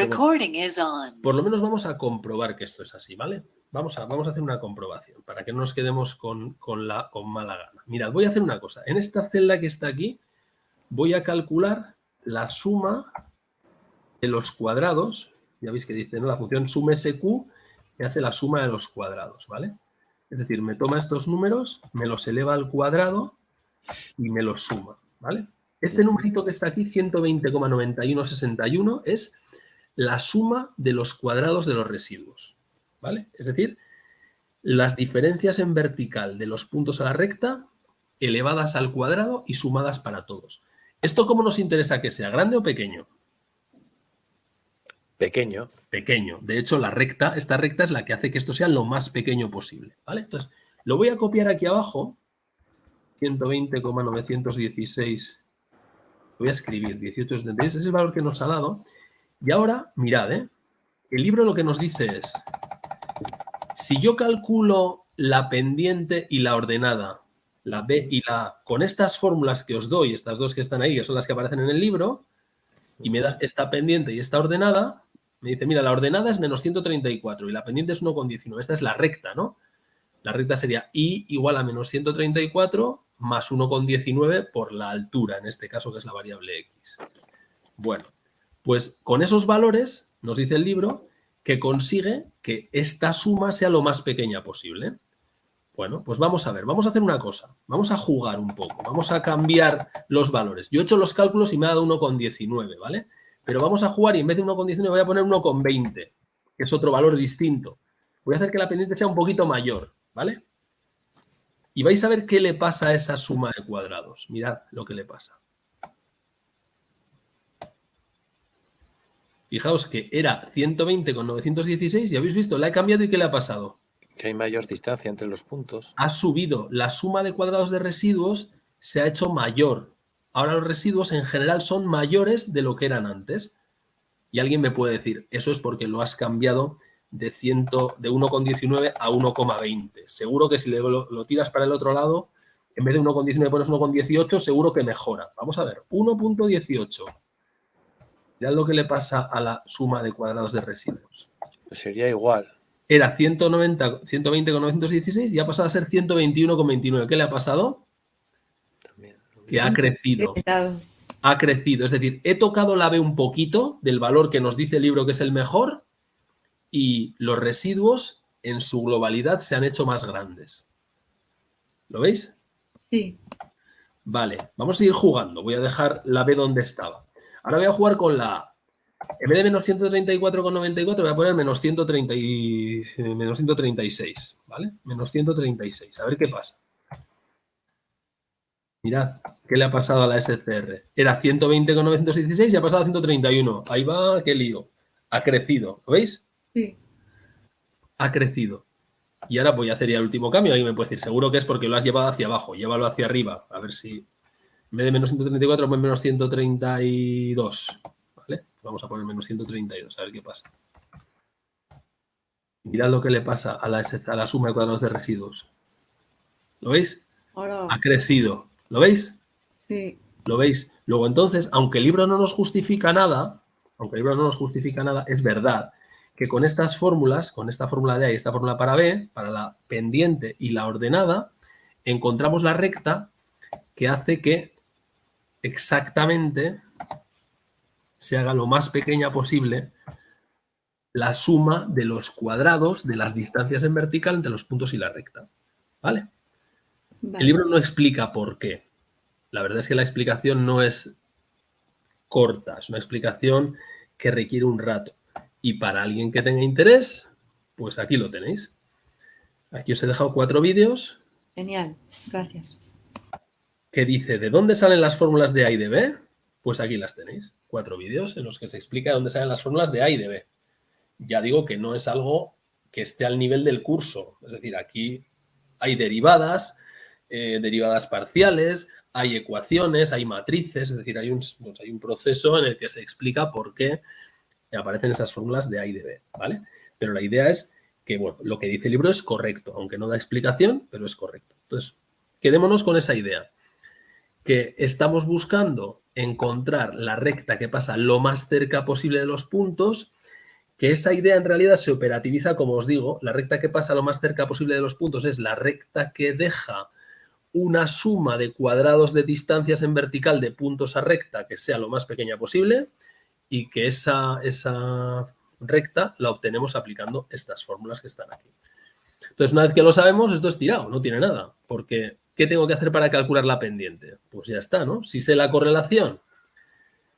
Pero bueno, Recording is on. por lo menos vamos a comprobar que esto es así, ¿vale? Vamos a hacer una comprobación para que no nos quedemos con mala gana. Mirad, voy a hacer una cosa. En esta celda que está aquí voy a calcular la suma de los cuadrados. Ya veis que dice, ¿no? La función sumSQ me hace la suma de los cuadrados, ¿vale? Es decir, me toma estos números, me los eleva al cuadrado y me los suma, ¿vale? Este numerito que está aquí, 120,9161, es la suma de los cuadrados de los residuos, ¿vale? Es decir, las diferencias en vertical de los puntos a la recta elevadas al cuadrado y sumadas para todos. ¿Esto cómo nos interesa que sea? ¿Grande o pequeño? Pequeño. Pequeño. De hecho, esta recta es la que hace que esto sea lo más pequeño posible, ¿vale? Entonces, lo voy a copiar aquí abajo, 120,916, voy a escribir 1876, ese es el valor que nos ha dado. Y ahora, mirad, el libro lo que nos dice es, si yo calculo la pendiente y la ordenada, la B y la A, con estas fórmulas que os doy, estas dos que están ahí, que son las que aparecen en el libro, y me da esta pendiente y esta ordenada, me dice, mira, la ordenada es menos 134 y la pendiente es 1,19. Esta es la recta, ¿no? La recta sería I igual a menos 134 más 1,19 por la altura, en este caso, que es la variable X. Bueno, pues con esos valores, nos dice el libro, que consigue que esta suma sea lo más pequeña posible. Bueno, pues vamos a ver, vamos a hacer una cosa, vamos a jugar un poco, vamos a cambiar los valores. Yo he hecho los cálculos y me ha dado 1,19, ¿vale? Pero vamos a jugar y en vez de 1,19 voy a poner 1,20, que es otro valor distinto. Voy a hacer que la pendiente sea un poquito mayor, ¿vale? Y vais a ver qué le pasa a esa suma de cuadrados. Mirad lo que le pasa. Fijaos que era 120,916 y habéis visto, la he cambiado y ¿qué le ha pasado? Que hay mayor distancia entre los puntos. Ha subido. La suma de cuadrados de residuos se ha hecho mayor. Ahora los residuos en general son mayores de lo que eran antes. Y alguien me puede decir, eso es porque lo has cambiado de 1,19 a 1,20. Seguro que si lo tiras para el otro lado, en vez de 1,19 pones 1,18, seguro que mejora. Vamos a ver, 1,18. Mirad lo que le pasa a la suma de cuadrados de residuos. Pues sería igual. Era 120,916 y ha pasado a ser 121,29. ¿Qué le ha pasado? También. Que ha crecido. Ha crecido. Es decir, he tocado la B un poquito del valor que nos dice el libro que es el mejor y los residuos en su globalidad se han hecho más grandes. ¿Lo veis? Sí. Vale, vamos a seguir jugando. Voy a dejar la B donde estaba. Ahora voy a jugar con la A. En vez de menos 134,94 voy a poner menos 136, ¿vale? Menos 136. A ver qué pasa. Mirad, ¿qué le ha pasado a la SCR? Era 120,916 y ha pasado a 131. Ahí va, qué lío. Ha crecido, ¿lo veis? Sí. Ha crecido. Y ahora voy a hacer ya el último cambio. Alguien me puede decir, seguro que es porque lo has llevado hacia abajo. Llévalo hacia arriba. A ver si en vez de menos 134 pues menos 132. ¿Vale? Vamos a poner menos 132, a ver qué pasa. Mirad lo que le pasa a la suma de cuadrados de residuos. ¿Lo veis? Ahora. Ha crecido. ¿Lo veis? Sí. ¿Lo veis? Luego, entonces, aunque el libro no nos justifica nada, es verdad que con estas fórmulas, con esta fórmula de A y esta fórmula para B, para la pendiente y la ordenada, encontramos la recta que hace que exactamente se haga lo más pequeña posible la suma de los cuadrados de las distancias en vertical entre los puntos y la recta. ¿Vale? El libro no explica por qué. La verdad es que la explicación no es corta, es una explicación que requiere un rato. Y para alguien que tenga interés, pues aquí lo tenéis. Aquí os he dejado 4 vídeos. Genial, gracias. Que dice, ¿de dónde salen las fórmulas de A y de B? Pues aquí las tenéis. 4 vídeos en los que se explica de dónde salen las fórmulas de A y de B. Ya digo que no es algo que esté al nivel del curso. Es decir, aquí hay derivadas, derivadas parciales, hay ecuaciones, hay matrices. Es decir, hay un proceso en el que se explica por qué aparecen esas fórmulas de A y de B, ¿vale? Pero la idea es que, bueno, lo que dice el libro es correcto, aunque no da explicación, pero es correcto. Entonces, quedémonos con esa idea, que estamos buscando encontrar la recta que pasa lo más cerca posible de los puntos, que esa idea en realidad se operativiza, como os digo, la recta que pasa lo más cerca posible de los puntos es la recta que deja una suma de cuadrados de distancias en vertical de puntos a recta que sea lo más pequeña posible y que esa recta la obtenemos aplicando estas fórmulas que están aquí. Entonces, una vez que lo sabemos, esto es tirado, no tiene nada, porque ¿qué tengo que hacer para calcular la pendiente? Pues ya está, ¿no? Si sé la correlación,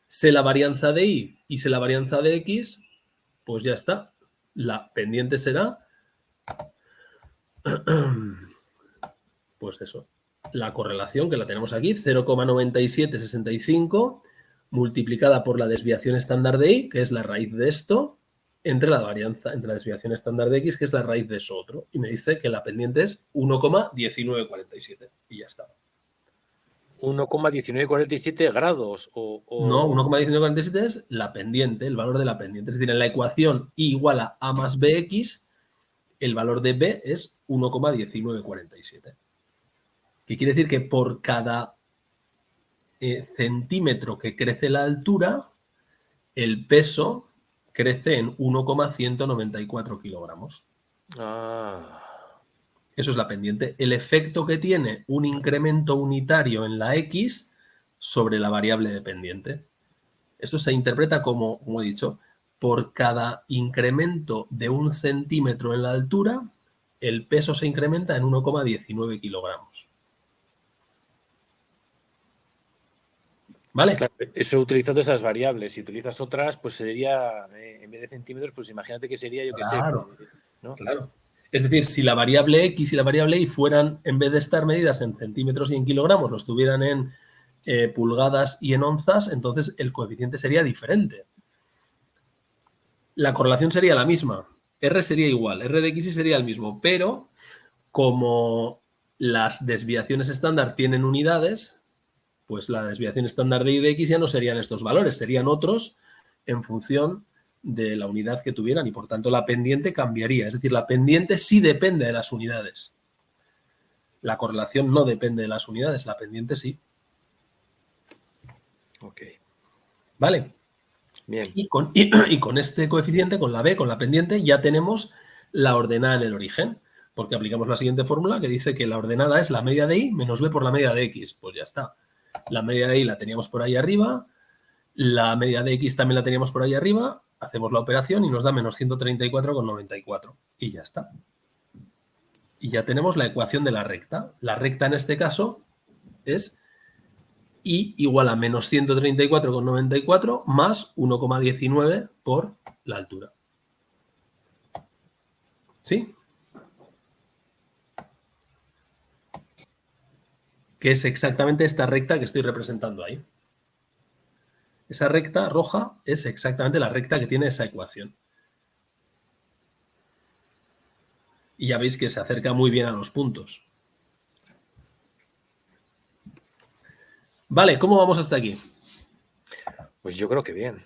sé la varianza de y sé la varianza de x, pues ya está. La pendiente será, pues eso, la correlación que la tenemos aquí, 0,9765 multiplicada por la desviación estándar de y, que es la raíz de esto, entre la varianza, entre la desviación estándar de x, que es la raíz de eso otro. Y me dice que la pendiente es 1,1947 y ya está. 1,1947 grados No, 1,1947 es la pendiente, el valor de la pendiente. Es decir, en la ecuación y igual a a más bx, el valor de b es 1,1947. Que quiere decir que por cada centímetro que crece la altura, el peso crece en 1,194 kilogramos. Eso es la pendiente. El efecto que tiene un incremento unitario en la x sobre la variable dependiente. Eso se interpreta como he dicho, por cada incremento de 1 centímetro en la altura, el peso se incrementa en 1,19 kilogramos. ¿Vale? Claro, eso utilizando esas variables. Si utilizas otras, pues sería, en vez de centímetros, pues imagínate que sería, yo qué sé. ¿No? Claro. Es decir, si la variable x y la variable y fueran, en vez de estar medidas en centímetros y en kilogramos, lo estuvieran en pulgadas y en onzas, entonces el coeficiente sería diferente. La correlación sería la misma. R sería igual, R de x sería el mismo, pero como las desviaciones estándar tienen unidades, pues la desviación estándar de y de x ya no serían estos valores, serían otros en función de la unidad que tuvieran y por tanto la pendiente cambiaría. Es decir, la pendiente sí depende de las unidades. La correlación no depende de las unidades, la pendiente sí. Ok. ¿Vale? Bien. Y con este coeficiente, con la b, con la pendiente, ya tenemos la ordenada en el origen, porque aplicamos la siguiente fórmula que dice que la ordenada es la media de y menos b por la media de x. Pues ya está. La media de y la teníamos por ahí arriba, la media de x también la teníamos por ahí arriba, hacemos la operación y nos da menos 134,94 y ya está. Y ya tenemos la ecuación de la recta. La recta en este caso es y igual a menos 134,94 más 1,19 por la altura. ¿Sí? Que es exactamente esta recta que estoy representando ahí. Esa recta roja es exactamente la recta que tiene esa ecuación. Y ya veis que se acerca muy bien a los puntos. Vale, ¿cómo vamos hasta aquí? Pues yo creo que bien.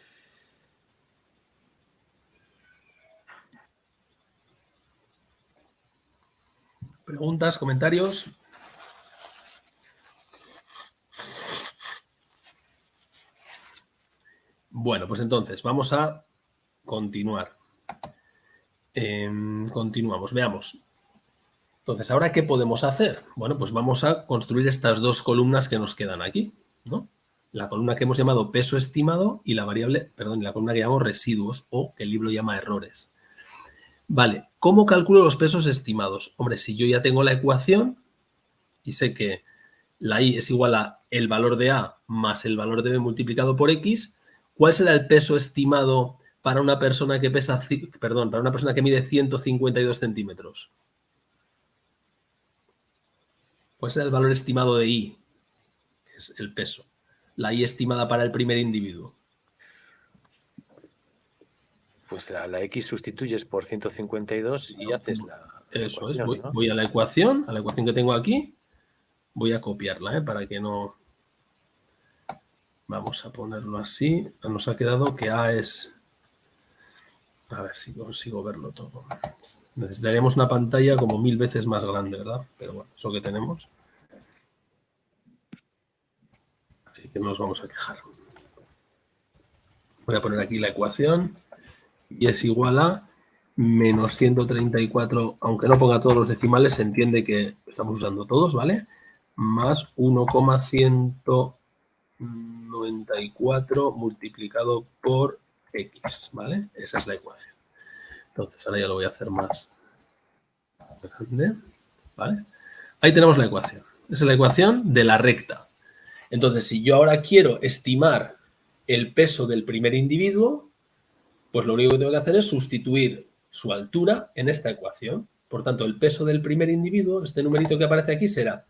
¿Preguntas, comentarios? Bueno, pues entonces vamos a continuar. Continuamos, veamos. Entonces, ¿ahora qué podemos hacer? Bueno, pues vamos a construir estas dos columnas que nos quedan aquí, ¿no? La columna que hemos llamado peso estimado y la variable, perdón, la columna que llamamos residuos o que el libro llama errores. Vale, ¿cómo calculo los pesos estimados? Hombre, si yo ya tengo la ecuación y sé que la y es igual a el valor de a más el valor de b multiplicado por x, ¿cuál será el peso estimado para una persona que pesa, perdón, para una persona que mide 152 centímetros? ¿Cuál será el valor estimado de y? Que es el peso. La y estimada para el primer individuo. Pues a la x sustituyes por 152 y haces la Eso es, ecuación, ¿no? voy a la ecuación que tengo aquí, voy a copiarla, para que no... Vamos a ponerlo así. Nos ha quedado que a es... A ver si consigo verlo todo. Necesitaríamos una pantalla como 1000 veces más grande, ¿verdad? Pero bueno, eso que tenemos. Sí. así que no nos vamos a quejar. Voy a poner aquí la ecuación y es igual a menos 134, aunque no ponga todos los decimales, se entiende que estamos usando todos, ¿vale? Más 1,194 multiplicado por x, ¿vale? Esa es la ecuación. Entonces, ahora ya lo voy a hacer más grande, ¿vale? Ahí tenemos la ecuación. Esa es la ecuación de la recta. Entonces, si yo ahora quiero estimar el peso del primer individuo, pues lo único que tengo que hacer es sustituir su altura en esta ecuación. Por tanto, el peso del primer individuo, este numerito que aparece aquí, será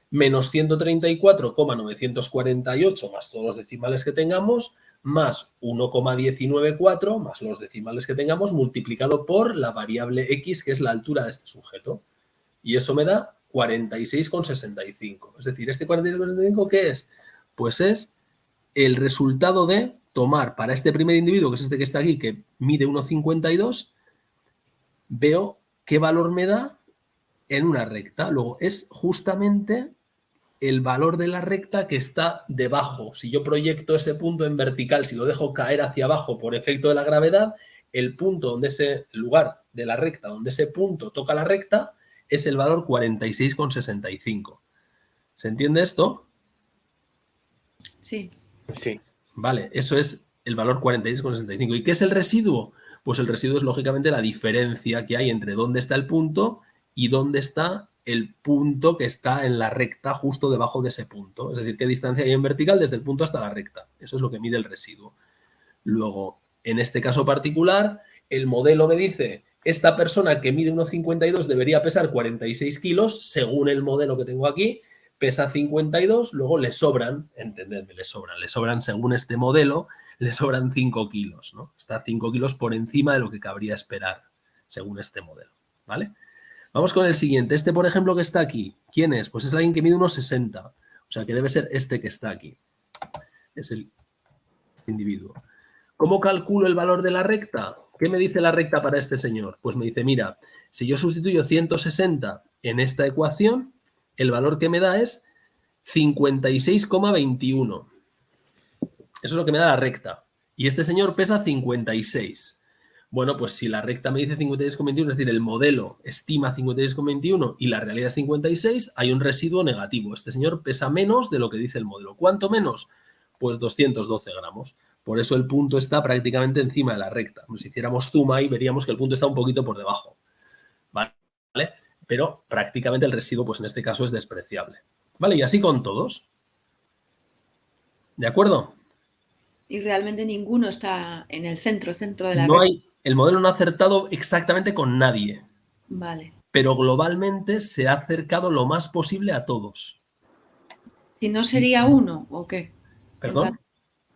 menos 134,948 más todos los decimales que tengamos, más 1,194 más los decimales que tengamos, multiplicado por la variable x, que es la altura de este sujeto. Y eso me da 46,65. Es decir, ¿este 46,65 qué es? Pues es el resultado de tomar para este primer individuo, que es este que está aquí, que mide 1,52, veo qué valor me da en una recta. Luego es justamente el valor de la recta que está debajo. Si yo proyecto ese punto en vertical, si lo dejo caer hacia abajo por efecto de la gravedad, el punto donde ese lugar de la recta, donde ese punto toca la recta, es el valor 46,65. ¿Se entiende esto? Sí. Sí. Vale, eso es el valor 46,65. ¿Y qué es el residuo? Pues el residuo es lógicamente la diferencia que hay entre dónde está el punto y dónde está el punto que está en la recta justo debajo de ese punto. Es decir, qué distancia hay en vertical desde el punto hasta la recta. Eso es lo que mide el residuo. Luego, en este caso particular, el modelo me dice, esta persona que mide 1,52 debería pesar 46 kilos, según el modelo que tengo aquí, pesa 52, luego le sobran, entendedme, le sobran según este modelo, le sobran 5 kilos, ¿no? Está 5 kilos por encima de lo que cabría esperar, según este modelo, ¿vale? Vamos con el siguiente. Este, por ejemplo, que está aquí, ¿quién es? Pues es alguien que mide 1,60, o sea, que debe ser este que está aquí. Es el individuo. ¿Cómo calculo el valor de la recta? ¿Qué me dice la recta para este señor? Pues me dice, mira, si yo sustituyo 160 en esta ecuación, el valor que me da es 56,21. Eso es lo que me da la recta. Y este señor pesa 56. Bueno, pues si la recta me dice 56,21, es decir, el modelo estima 56,21 y la realidad es 56, hay un residuo negativo. Este señor pesa menos de lo que dice el modelo. ¿Cuánto menos? Pues 212 gramos. Por eso el punto está prácticamente encima de la recta. Si hiciéramos zoom ahí, veríamos que el punto está un poquito por debajo. ¿Vale? Pero prácticamente el residuo, pues en este caso, es despreciable. ¿Vale? Y así con todos. ¿De acuerdo? Y realmente ninguno está en el centro de la No red. hay, el modelo no ha acertado exactamente con nadie, Vale. pero globalmente se ha acercado lo más posible a todos. Si no sería uno, ¿o qué? ¿Perdón?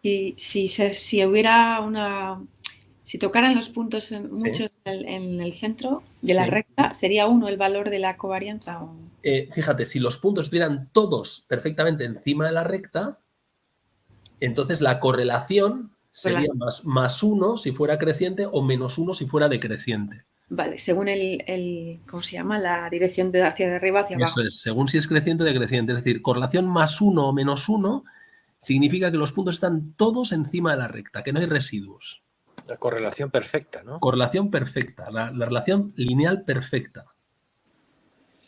Si hubiera una... Si tocaran los puntos muchos en el centro de la recta, ¿sería uno el valor de la covarianza? Fíjate, si los puntos estuvieran todos perfectamente encima de la recta, entonces la correlación sería más 1 si fuera creciente o menos 1 si fuera decreciente. Vale, según ¿cómo se llama? La dirección de hacia arriba, hacia abajo. Eso es, según si es creciente o decreciente. Es decir, correlación más 1 o menos 1 significa que los puntos están todos encima de la recta, que no hay residuos. La correlación perfecta, ¿no? Correlación perfecta, la relación lineal perfecta.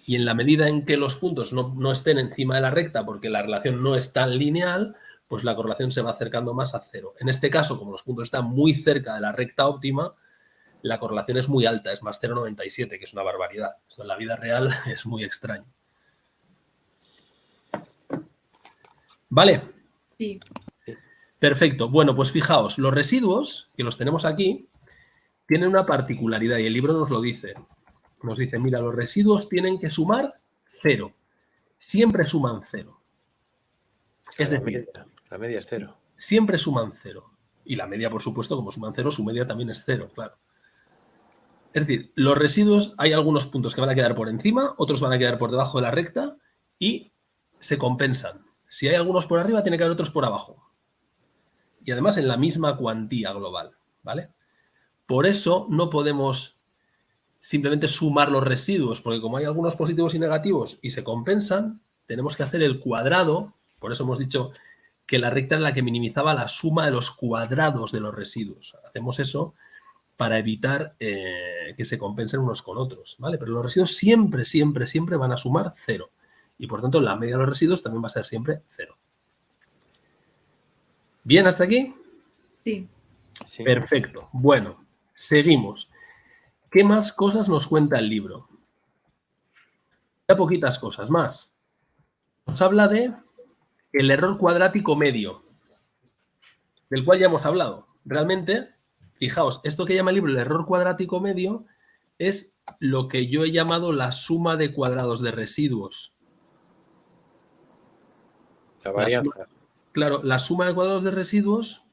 Y en la medida en que los puntos no estén encima de la recta porque la relación no es tan lineal, pues la correlación se va acercando más a cero. En este caso, como los puntos están muy cerca de la recta óptima, la correlación es muy alta, es más 0,97, que es una barbaridad. Esto en la vida real es muy extraño. ¿Vale? Sí. Perfecto. Bueno, pues fijaos, los residuos, que los tenemos aquí, tienen una particularidad y el libro nos lo dice. Nos dice, mira, los residuos tienen que sumar 0. Siempre suman 0. Es decir, la media es 0. Siempre suman 0. Y la media, por supuesto, como suman 0, su media también es 0, claro. Es decir, los residuos, hay algunos puntos que van a quedar por encima, otros van a quedar por debajo de la recta y se compensan. Si hay algunos por arriba, tiene que haber otros por abajo. Y además en la misma cuantía global, ¿vale? Por eso no podemos simplemente sumar los residuos, porque como hay algunos positivos y negativos y se compensan, tenemos que hacer el cuadrado, por eso hemos dicho que la recta era la que minimizaba la suma de los cuadrados de los residuos. Hacemos eso para evitar que se compensen unos con otros, ¿vale? Pero los residuos siempre, siempre, siempre van a sumar 0. Y por tanto, la media de los residuos también va a ser siempre 0. ¿Bien hasta aquí? Sí. Sí. Perfecto. Bueno, seguimos. ¿Qué más cosas nos cuenta el libro? Ya poquitas cosas más. Nos habla de el error cuadrático medio, del cual ya hemos hablado. Realmente, fijaos, esto que llama el libro el error cuadrático medio es lo que yo he llamado la suma de cuadrados de residuos. La varianza. Claro, la suma de cuadrados de residuos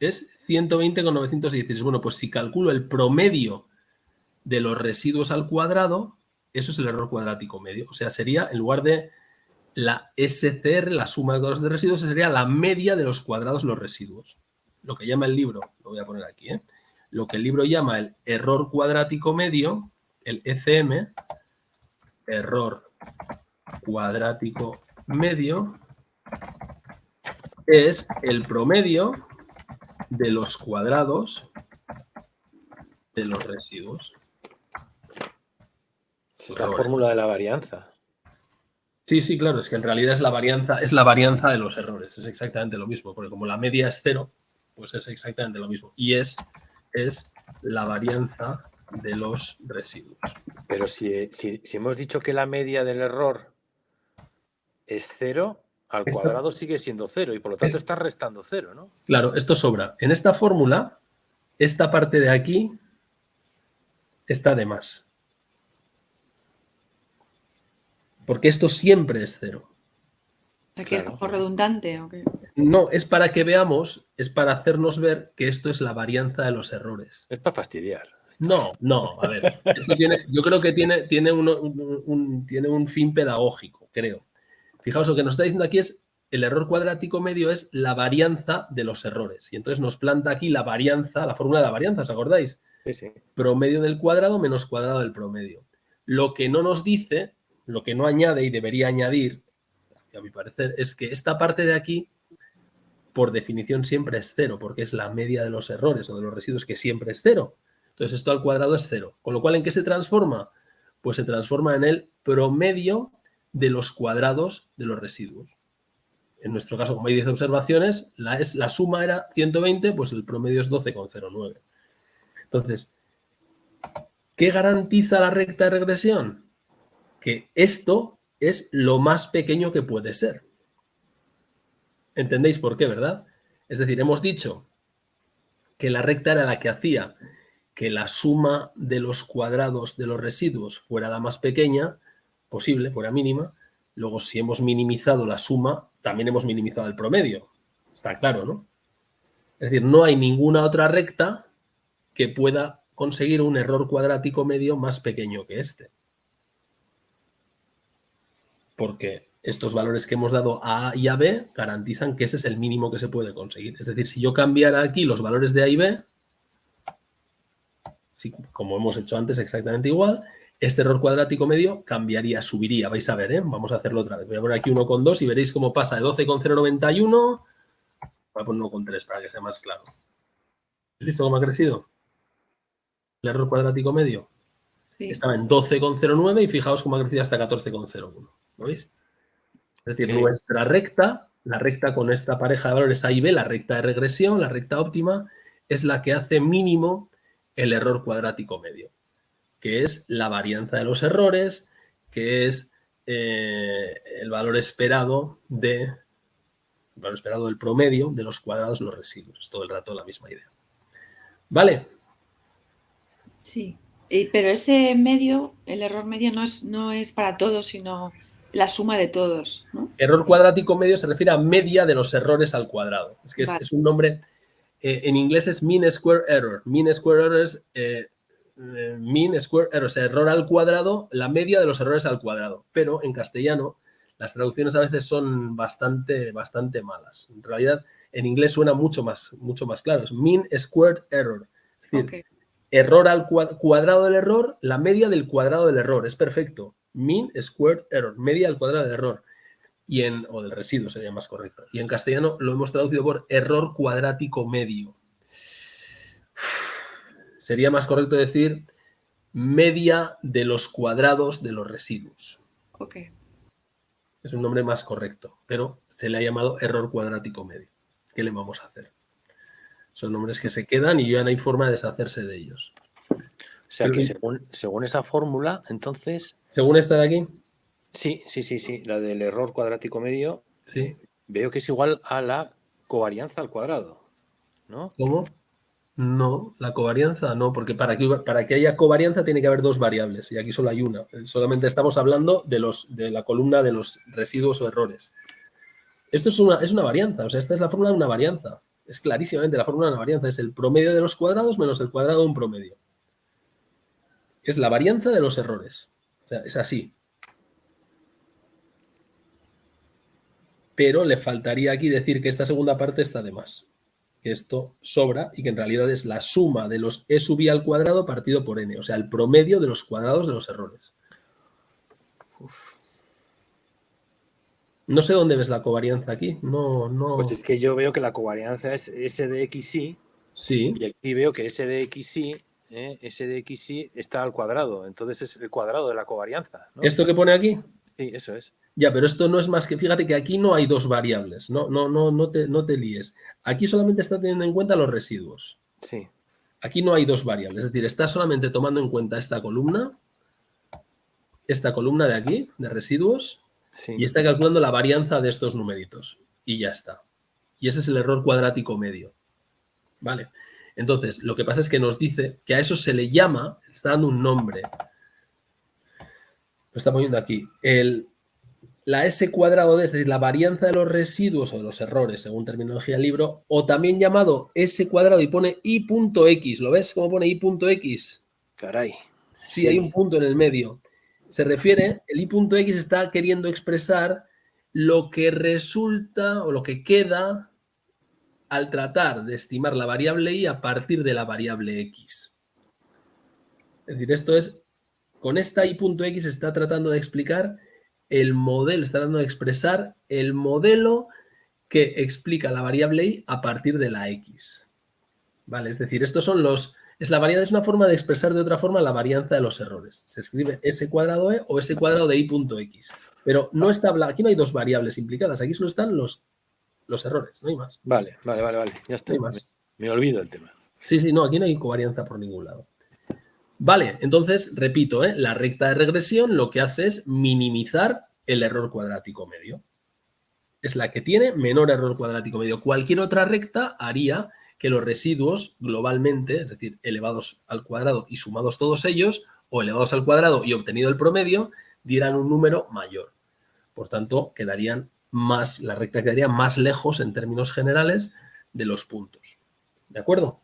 es 120,916. Bueno, pues si calculo el promedio de los residuos al cuadrado, eso es el error cuadrático medio. O sea, sería, en lugar de la SCR, la suma de cuadrados de residuos, sería la media de los cuadrados de los residuos. Lo que llama el libro, lo voy a poner aquí, lo que el libro llama el error cuadrático medio, el ECM, error cuadrático medio, es el promedio de los cuadrados de los residuos. Es la fórmula de la varianza. Sí, sí, claro, es que en realidad es la varianza de los errores, es exactamente lo mismo, porque como la media es 0, pues es exactamente lo mismo. Y es la varianza de los residuos. Pero si hemos dicho que la media del error es 0, al cuadrado sigue siendo 0 y por lo tanto está restando 0, ¿no? Claro, esto sobra. En esta fórmula, esta parte de aquí está de más. Porque esto siempre es 0. O sea, que es como redundante, ¿o qué? No, es para que veamos, es para hacernos ver que esto es la varianza de los errores. Es para fastidiar. No, a ver. Esto yo creo que tiene un fin pedagógico, creo. Fijaos, lo que nos está diciendo aquí es el error cuadrático medio es la varianza de los errores. Y entonces nos planta aquí la varianza, la fórmula de la varianza, ¿os acordáis? Sí. Promedio del cuadrado menos cuadrado del promedio. Lo que no nos dice, lo que no añade y debería añadir, a mi parecer, es que esta parte de aquí, por definición, siempre es 0, porque es la media de los errores o de los residuos, que siempre es 0. Entonces, esto al cuadrado es 0. Con lo cual, ¿en qué se transforma? Pues se transforma en el promedio de los cuadrados de los residuos. En nuestro caso, como hay 10 observaciones, la suma era 120, pues el promedio es 12,09. Entonces, ¿qué garantiza la recta de regresión? Que esto es lo más pequeño que puede ser. ¿Entendéis por qué, verdad? Es decir, hemos dicho que la recta era la que hacía que la suma de los cuadrados de los residuos fuera la más pequeña posible, fuera mínima. Luego, si hemos minimizado la suma, también hemos minimizado el promedio. Está claro, ¿no? Es decir, no hay ninguna otra recta que pueda conseguir un error cuadrático medio más pequeño que este. Porque estos valores que hemos dado a A y a B garantizan que ese es el mínimo que se puede conseguir. Es decir, si yo cambiara aquí los valores de A y B, como hemos hecho antes exactamente igual, este error cuadrático medio cambiaría, subiría. Vais a ver, ¿eh? Vamos a hacerlo otra vez. Voy a poner aquí 1,2 y veréis cómo pasa de 12,091. Voy a poner 1,3 para que sea más claro. ¿Has visto cómo ha crecido? El error cuadrático medio. Sí. Estaba en 12,09 y fijaos cómo ha crecido hasta 14,01. ¿Lo veis? Es decir, nuestra recta, la recta con esta pareja de valores A y B, la recta de regresión, la recta óptima, es la que hace mínimo el error cuadrático medio, que es la varianza de los errores, que es el valor esperado del promedio de los cuadrados de los residuos. Es todo el rato la misma idea. ¿Vale? Sí, pero ese medio, el error medio no es para todos, sino la suma de todos, ¿no? Error cuadrático medio se refiere a media de los errores al cuadrado. Es que vale. es un nombre, en inglés es mean square error. Mean square error es mean square error, o sea, error al cuadrado, la media de los errores al cuadrado. Pero en castellano las traducciones a veces son bastante malas. En realidad, en inglés suena mucho más claro. Es mean squared error. Es decir, error al cuadrado del error, la media del cuadrado del error. Es perfecto. Mean squared error, media al cuadrado del error. o del residuo sería más correcto. Y en castellano lo hemos traducido por error cuadrático medio. Sería más correcto decir media de los cuadrados de los residuos. Ok. Es un nombre más correcto, pero se le ha llamado error cuadrático medio. ¿Qué le vamos a hacer? Son nombres que se quedan y ya no hay forma de deshacerse de ellos. O sea que según esa fórmula, entonces... Según esta de aquí. Sí, la del error cuadrático medio, Sí. Veo que es igual a la covarianza al cuadrado, ¿no? ¿Cómo? No, la covarianza no, porque para que haya covarianza tiene que haber dos variables y aquí solo hay una. Solamente estamos hablando de la columna de los residuos o errores. Esto es una varianza, o sea, esta es la fórmula de una varianza. Es clarísimamente la fórmula de una varianza, es el promedio de los cuadrados menos el cuadrado de un promedio. Es la varianza de los errores. O sea, es así. Pero le faltaría aquí decir que esta segunda parte está de más. Que esto sobra y que en realidad es la suma de los e sub i al cuadrado partido por n. O sea, el promedio de los cuadrados de los errores. No sé dónde ves la covarianza aquí. No. Pues es que yo veo que la covarianza es S de XY. Sí. Y aquí veo que S de XY está al cuadrado. Entonces es el cuadrado de la covarianza, ¿no? ¿Esto que pone aquí? Sí, eso es. Ya, pero esto no es más que, fíjate que aquí no hay dos variables, no te líes. Aquí solamente está teniendo en cuenta los residuos. Sí. Aquí no hay dos variables, es decir, está solamente tomando en cuenta esta columna de aquí, de residuos, Sí. y está calculando la varianza de estos numeritos. Y ya está. Y ese es el error cuadrático medio. ¿Vale? Entonces, lo que pasa es que nos dice que a eso se le llama, está dando un nombre. Lo está poniendo aquí. La S cuadrado es decir, la varianza de los residuos o de los errores, según terminología del libro, o también llamado S cuadrado y pone I.X. ¿Lo ves cómo pone I.X? Caray. Sí, hay un punto en el medio. Se refiere, el I.X está queriendo expresar lo que resulta o lo que queda al tratar de estimar la variable I a partir de la variable X. Es decir, esto es, con esta I.X está tratando de explicar el modelo, está tratando de expresar el modelo que explica la variable I a partir de la X. ¿Vale? Es decir, estos son es una forma de expresar de otra forma la varianza de los errores. Se escribe S cuadrado E o S cuadrado de I.X. Pero no está, aquí no hay dos variables implicadas, aquí solo están los errores, no hay más. Vale. Ya está. No hay más. Me olvido el tema. Sí, no, aquí no hay covarianza por ningún lado. Vale, entonces, repito, la recta de regresión lo que hace es minimizar el error cuadrático medio. Es la que tiene menor error cuadrático medio. Cualquier otra recta haría que los residuos globalmente, es decir, elevados al cuadrado y sumados todos ellos, o elevados al cuadrado y obtenido el promedio, dieran un número mayor. Por tanto, la recta quedaría más lejos en términos generales de los puntos. ¿De acuerdo?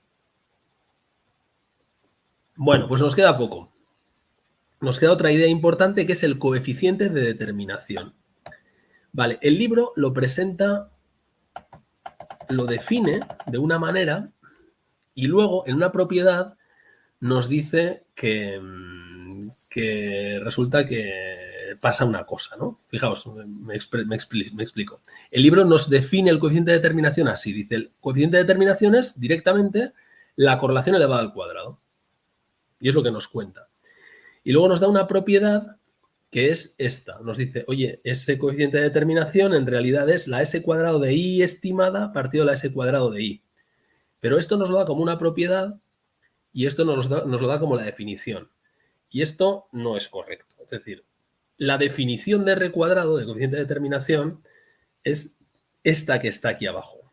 Bueno, pues nos queda poco. Nos queda otra idea importante que es el coeficiente de determinación. Vale, el libro lo presenta, lo define de una manera y luego en una propiedad nos dice que resulta que pasa una cosa, ¿no? Fijaos, me explico. El libro nos define el coeficiente de determinación así. Dice, el coeficiente de determinación es directamente la correlación elevada al cuadrado. Y es lo que nos cuenta. Y luego nos da una propiedad que es esta. Nos dice, oye, ese coeficiente de determinación en realidad es la S cuadrado de I estimada partido de la S cuadrado de I. Pero esto nos lo da como una propiedad y esto nos lo da como la definición. Y esto no es correcto. Es decir, la definición de R cuadrado, de coeficiente de determinación, es esta que está aquí abajo.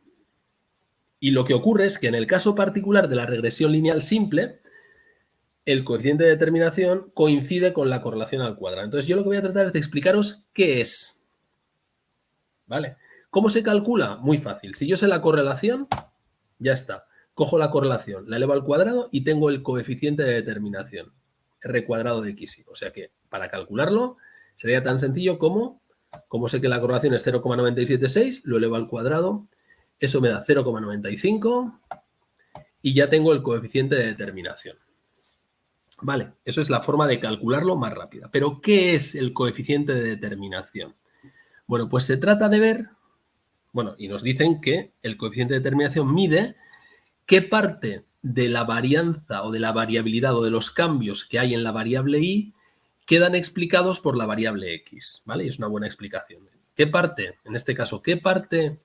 Y lo que ocurre es que en el caso particular de la regresión lineal simple, el coeficiente de determinación coincide con la correlación al cuadrado. Entonces, yo lo que voy a tratar es de explicaros qué es. ¿Vale? ¿Cómo se calcula? Muy fácil. Si yo sé la correlación, ya está. Cojo la correlación, la elevo al cuadrado y tengo el coeficiente de determinación, R cuadrado de XY. O sea que, para calcularlo, sería tan sencillo como sé que la correlación es 0,976, lo elevo al cuadrado, eso me da 0,95 y ya tengo el coeficiente de determinación. Vale, eso es la forma de calcularlo más rápida. Pero, ¿qué es el coeficiente de determinación? Bueno, pues se trata de ver, bueno, y nos dicen que el coeficiente de determinación mide qué parte de la varianza o de la variabilidad o de los cambios que hay en la variable y quedan explicados por la variable x, ¿vale? Y es una buena explicación. ¿Qué parte, en este caso, qué parte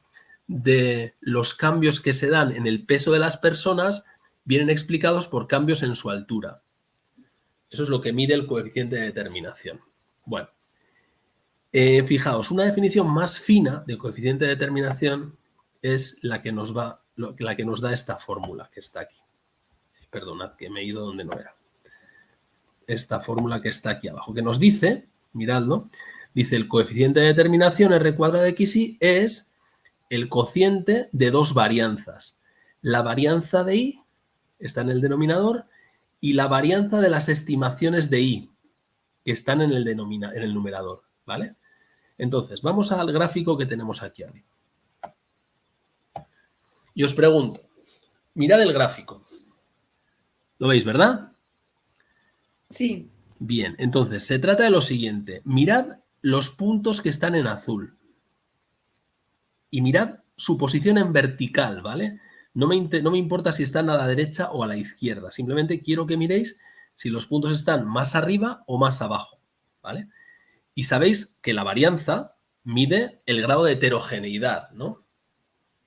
de los cambios que se dan en el peso de las personas vienen explicados por cambios en su altura? Eso es lo que mide el coeficiente de determinación. Bueno, fijaos, una definición más fina del coeficiente de determinación es la que nos da esta fórmula que está aquí. Perdonad, que me he ido donde no era. Esta fórmula que está aquí abajo, que nos dice, miradlo, dice el coeficiente de determinación R cuadrado de XY es el cociente de dos varianzas. La varianza de Y está en el denominador y la varianza de las estimaciones de Y, que están en el numerador, ¿vale? Entonces, vamos al gráfico que tenemos aquí arriba. Y os pregunto, mirad el gráfico. ¿Lo veis, verdad? Sí. Bien, entonces, se trata de lo siguiente. Mirad los puntos que están en azul. Y mirad su posición en vertical, ¿vale? No me importa si están a la derecha o a la izquierda. Simplemente quiero que miréis si los puntos están más arriba o más abajo, ¿vale? Y sabéis que la varianza mide el grado de heterogeneidad, ¿no?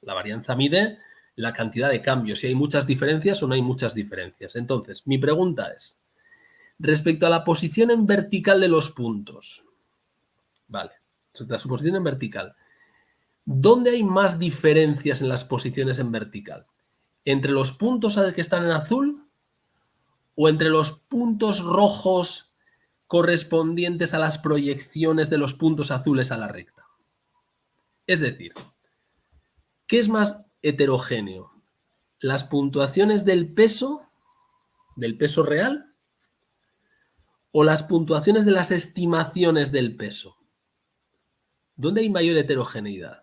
La varianza mide la cantidad de cambios, si hay muchas diferencias o no hay muchas diferencias. Entonces, mi pregunta es, respecto a la posición en vertical de los puntos, ¿vale? Respecto a su posición en vertical, ¿dónde hay más diferencias en las posiciones en vertical? ¿Entre los puntos que están en azul o entre los puntos rojos correspondientes a las proyecciones de los puntos azules a la recta? Es decir, ¿qué es más heterogéneo? ¿Las puntuaciones del peso real o las puntuaciones de las estimaciones del peso? ¿Dónde hay mayor heterogeneidad?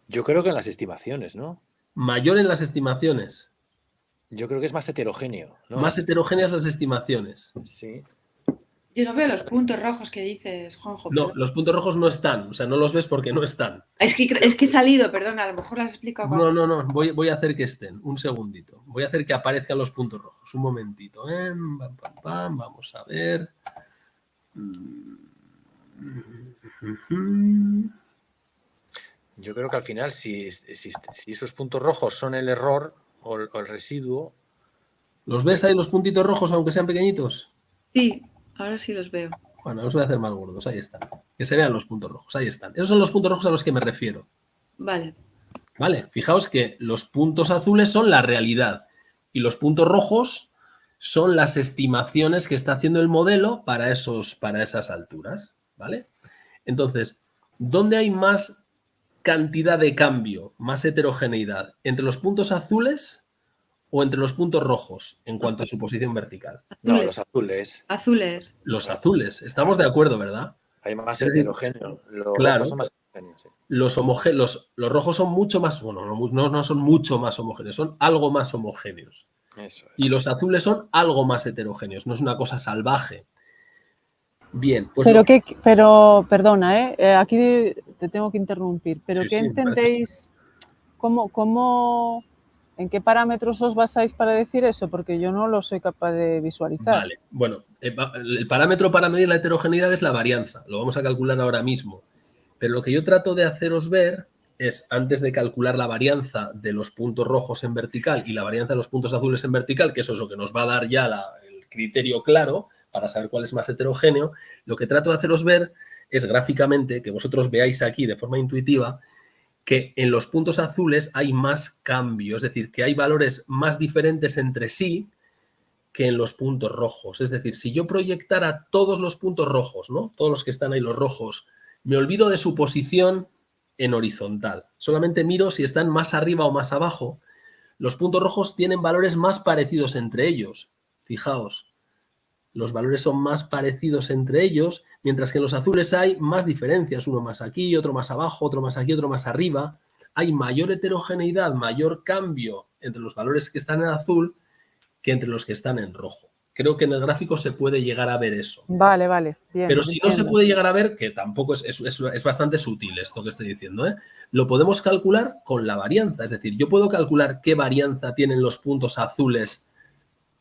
Yo creo que en las estimaciones, ¿no? Mayor en las estimaciones. Yo creo que es más heterogéneo, ¿no? Más heterogéneas las estimaciones. Sí. Yo no veo los puntos rojos que dices, Juanjo. No, Perdón. los puntos rojos no están, o sea, no los ves porque no están. Es que he salido, perdona, a lo mejor las has explicado. No, voy a hacer que estén, un segundito. Voy a hacer que aparezcan los puntos rojos, un momentito. Vamos a ver. Yo creo que al final, si esos puntos rojos son el error o el residuo... ¿Los ves ahí los puntitos rojos, aunque sean pequeñitos? Sí, ahora sí los veo. Bueno, los voy a hacer más gordos, ahí están. Que se vean los puntos rojos, ahí están. Esos son los puntos rojos a los que me refiero. Vale. Vale, fijaos que los puntos azules son la realidad y los puntos rojos son las estimaciones que está haciendo el modelo para esas alturas, ¿vale? Entonces, ¿dónde hay más cantidad de cambio, más heterogeneidad? ¿Entre los puntos azules o entre los puntos rojos en cuanto a su posición vertical? No, los azules. Azules. Los azules, estamos de acuerdo, ¿verdad? Hay más heterogéneo. Los claro, rojos son más homogéneos. Sí. Los rojos son mucho más, bueno, no son mucho más homogéneos, son algo más homogéneos. Eso es. Y los azules son algo más heterogéneos, no es una cosa salvaje. Bien, pues... Pero perdona, aquí te tengo que interrumpir, pero ¿qué entendéis? ¿En qué parámetros os basáis para decir eso? Porque yo no lo soy capaz de visualizar. Vale, bueno, el parámetro para medir la heterogeneidad es la varianza, lo vamos a calcular ahora mismo. Pero lo que yo trato de haceros ver es, antes de calcular la varianza de los puntos rojos en vertical y la varianza de los puntos azules en vertical, que eso es lo que nos va a dar ya el criterio claro para saber cuál es más heterogéneo, lo que trato de haceros ver es gráficamente, que vosotros veáis aquí de forma intuitiva, que en los puntos azules hay más cambio, es decir, que hay valores más diferentes entre sí que en los puntos rojos. Es decir, si yo proyectara todos los puntos rojos, ¿no? Todos los que están ahí, los rojos, me olvido de su posición en horizontal. Solamente miro si están más arriba o más abajo. Los puntos rojos tienen valores más parecidos entre ellos. Fijaos, los valores son más parecidos entre ellos, mientras que en los azules hay más diferencias. Uno más aquí, otro más abajo, otro más aquí, otro más arriba. Hay mayor heterogeneidad, mayor cambio entre los valores que están en azul que entre los que están en rojo. Creo que en el gráfico se puede llegar a ver eso. Vale, vale, bien. Pero si no se puede llegar a ver, que tampoco es bastante sutil esto que estoy diciendo, ¿eh? Lo podemos calcular con la varianza. Es decir, yo puedo calcular qué varianza tienen los puntos azules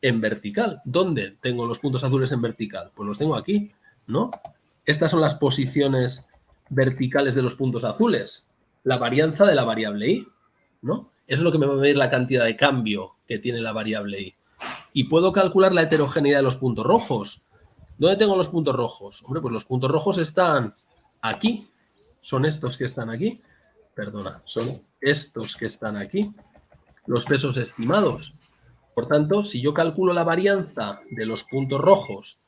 en vertical. ¿Dónde tengo los puntos azules en vertical? Pues los tengo aquí, ¿no? Estas son las posiciones verticales de los puntos azules. La varianza de la variable i, ¿no? Eso es lo que me va a medir la cantidad de cambio que tiene la variable i. Y puedo calcular la heterogeneidad de los puntos rojos. ¿Dónde tengo los puntos rojos? Hombre, pues los puntos rojos están aquí. Son estos que están aquí. Perdona, son estos que están aquí. Los pesos estimados. Por tanto, si yo calculo la varianza de los puntos rojos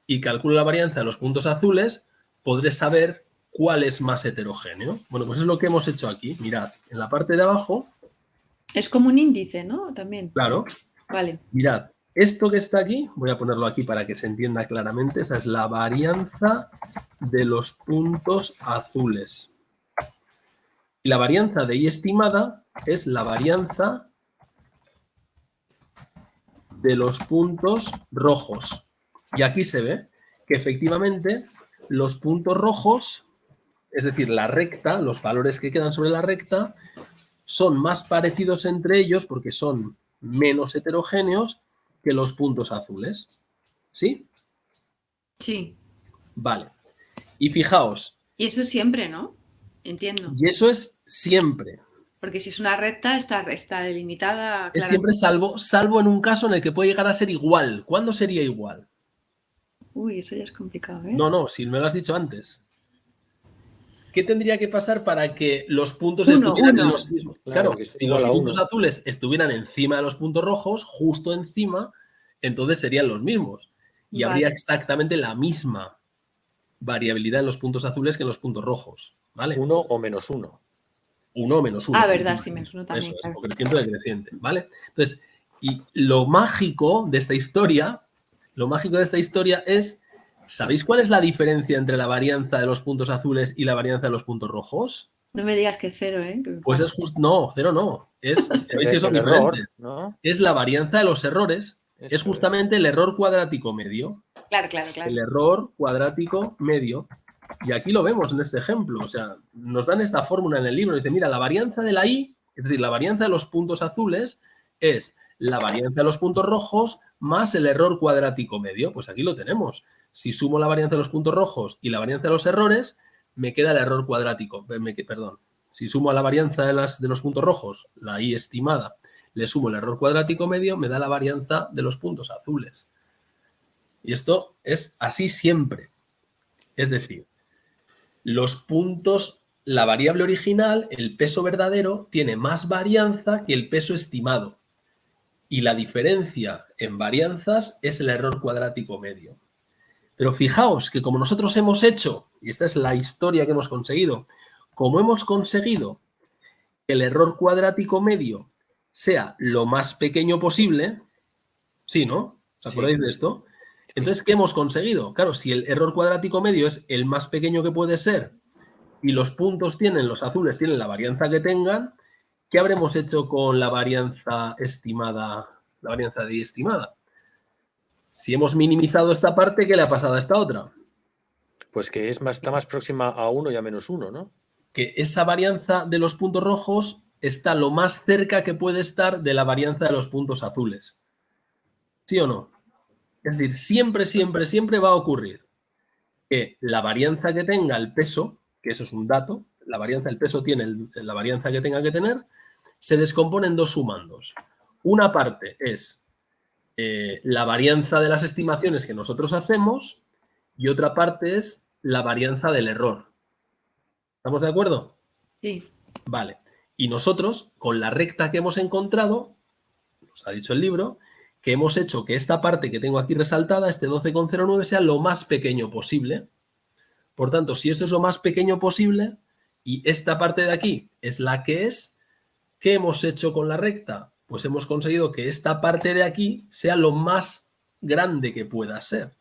y calculo la varianza de los puntos azules, podré saber cuál es más heterogéneo. Bueno, pues es lo que hemos hecho aquí. Mirad, en la parte de abajo... Es como un índice, ¿no? También. Claro. Vale. Mirad, esto que está aquí, voy a ponerlo aquí para que se entienda claramente, esa es la varianza de los puntos azules. Y la varianza de i estimada es la varianza de los puntos rojos. Y aquí se ve que efectivamente los puntos rojos, es decir, la recta, los valores que quedan sobre la recta, son más parecidos entre ellos porque son menos heterogéneos que los puntos azules. ¿Sí? Sí. Vale. Y fijaos. Y eso siempre, ¿no? Entiendo. Y eso es siempre. Porque si es una recta, está delimitada. Es siempre salvo en un caso en el que puede llegar a ser igual. ¿Cuándo sería igual? Uy, eso ya es complicado, ¿eh? No, si me lo has dicho antes. ¿Qué tendría que pasar para que los puntos estuvieran en los mismos? Claro, si los puntos azules estuvieran encima de los puntos rojos, justo encima, entonces serían los mismos. Y habría exactamente la misma variabilidad en los puntos azules que en los puntos rojos. ¿Vale? 1 o menos 1. 1 o menos 1. Ah, verdad, sí, menos 1 también. Eso es, o creciente o decreciente, ¿vale? Entonces, y lo mágico de esta historia es, ¿sabéis cuál es la diferencia entre la varianza de los puntos azules y la varianza de los puntos rojos? No me digas que 0, ¿eh? Pues es justo, no, 0 no. ¿Sabéis que son diferentes? ¿No? Es la varianza de los errores. Es justamente el error cuadrático medio. Claro. El error cuadrático medio. Y aquí lo vemos en este ejemplo. O sea, nos dan esta fórmula en el libro. Dice, mira, la varianza de la i, es decir, la varianza de los puntos azules es la varianza de los puntos rojos más el error cuadrático medio. Pues aquí lo tenemos. Si sumo la varianza de los puntos rojos y la varianza de los errores, me queda el error cuadrático. Perdón. Si sumo a la varianza de los puntos rojos, la i estimada, le sumo el error cuadrático medio, me da la varianza de los puntos azules. Y esto es así siempre. Es decir, los puntos, la variable original, el peso verdadero, tiene más varianza que el peso estimado. Y la diferencia en varianzas es el error cuadrático medio. Pero fijaos que como nosotros hemos hecho, y esta es la historia que hemos conseguido, como hemos conseguido que el error cuadrático medio sea lo más pequeño posible, ¿sí, no? ¿Os acordáis de esto? Entonces, ¿qué hemos conseguido? Claro, si el error cuadrático medio es el más pequeño que puede ser y los puntos los azules tienen la varianza que tengan, ¿qué habremos hecho con la varianza estimada, la varianza de i estimada? Si hemos minimizado esta parte, ¿qué le ha pasado a esta otra? Pues que está más próxima a 1 y a menos 1, ¿no? Que esa varianza de los puntos rojos está lo más cerca que puede estar de la varianza de los puntos azules. ¿Sí o no? Es decir, siempre va a ocurrir que la varianza que tenga el peso, que eso es un dato, la varianza del peso tiene la varianza que tenga que tener, se descompone en dos sumandos. Una parte es la varianza de las estimaciones que nosotros hacemos y otra parte es la varianza del error. ¿Estamos de acuerdo? Sí. Vale. Y nosotros, con la recta que hemos encontrado, nos ha dicho el libro, que hemos hecho que esta parte que tengo aquí resaltada, este 12,09, sea lo más pequeño posible. Por tanto, si esto es lo más pequeño posible y esta parte de aquí es la que es, ¿qué hemos hecho con la recta? Pues hemos conseguido que esta parte de aquí sea lo más grande que pueda ser.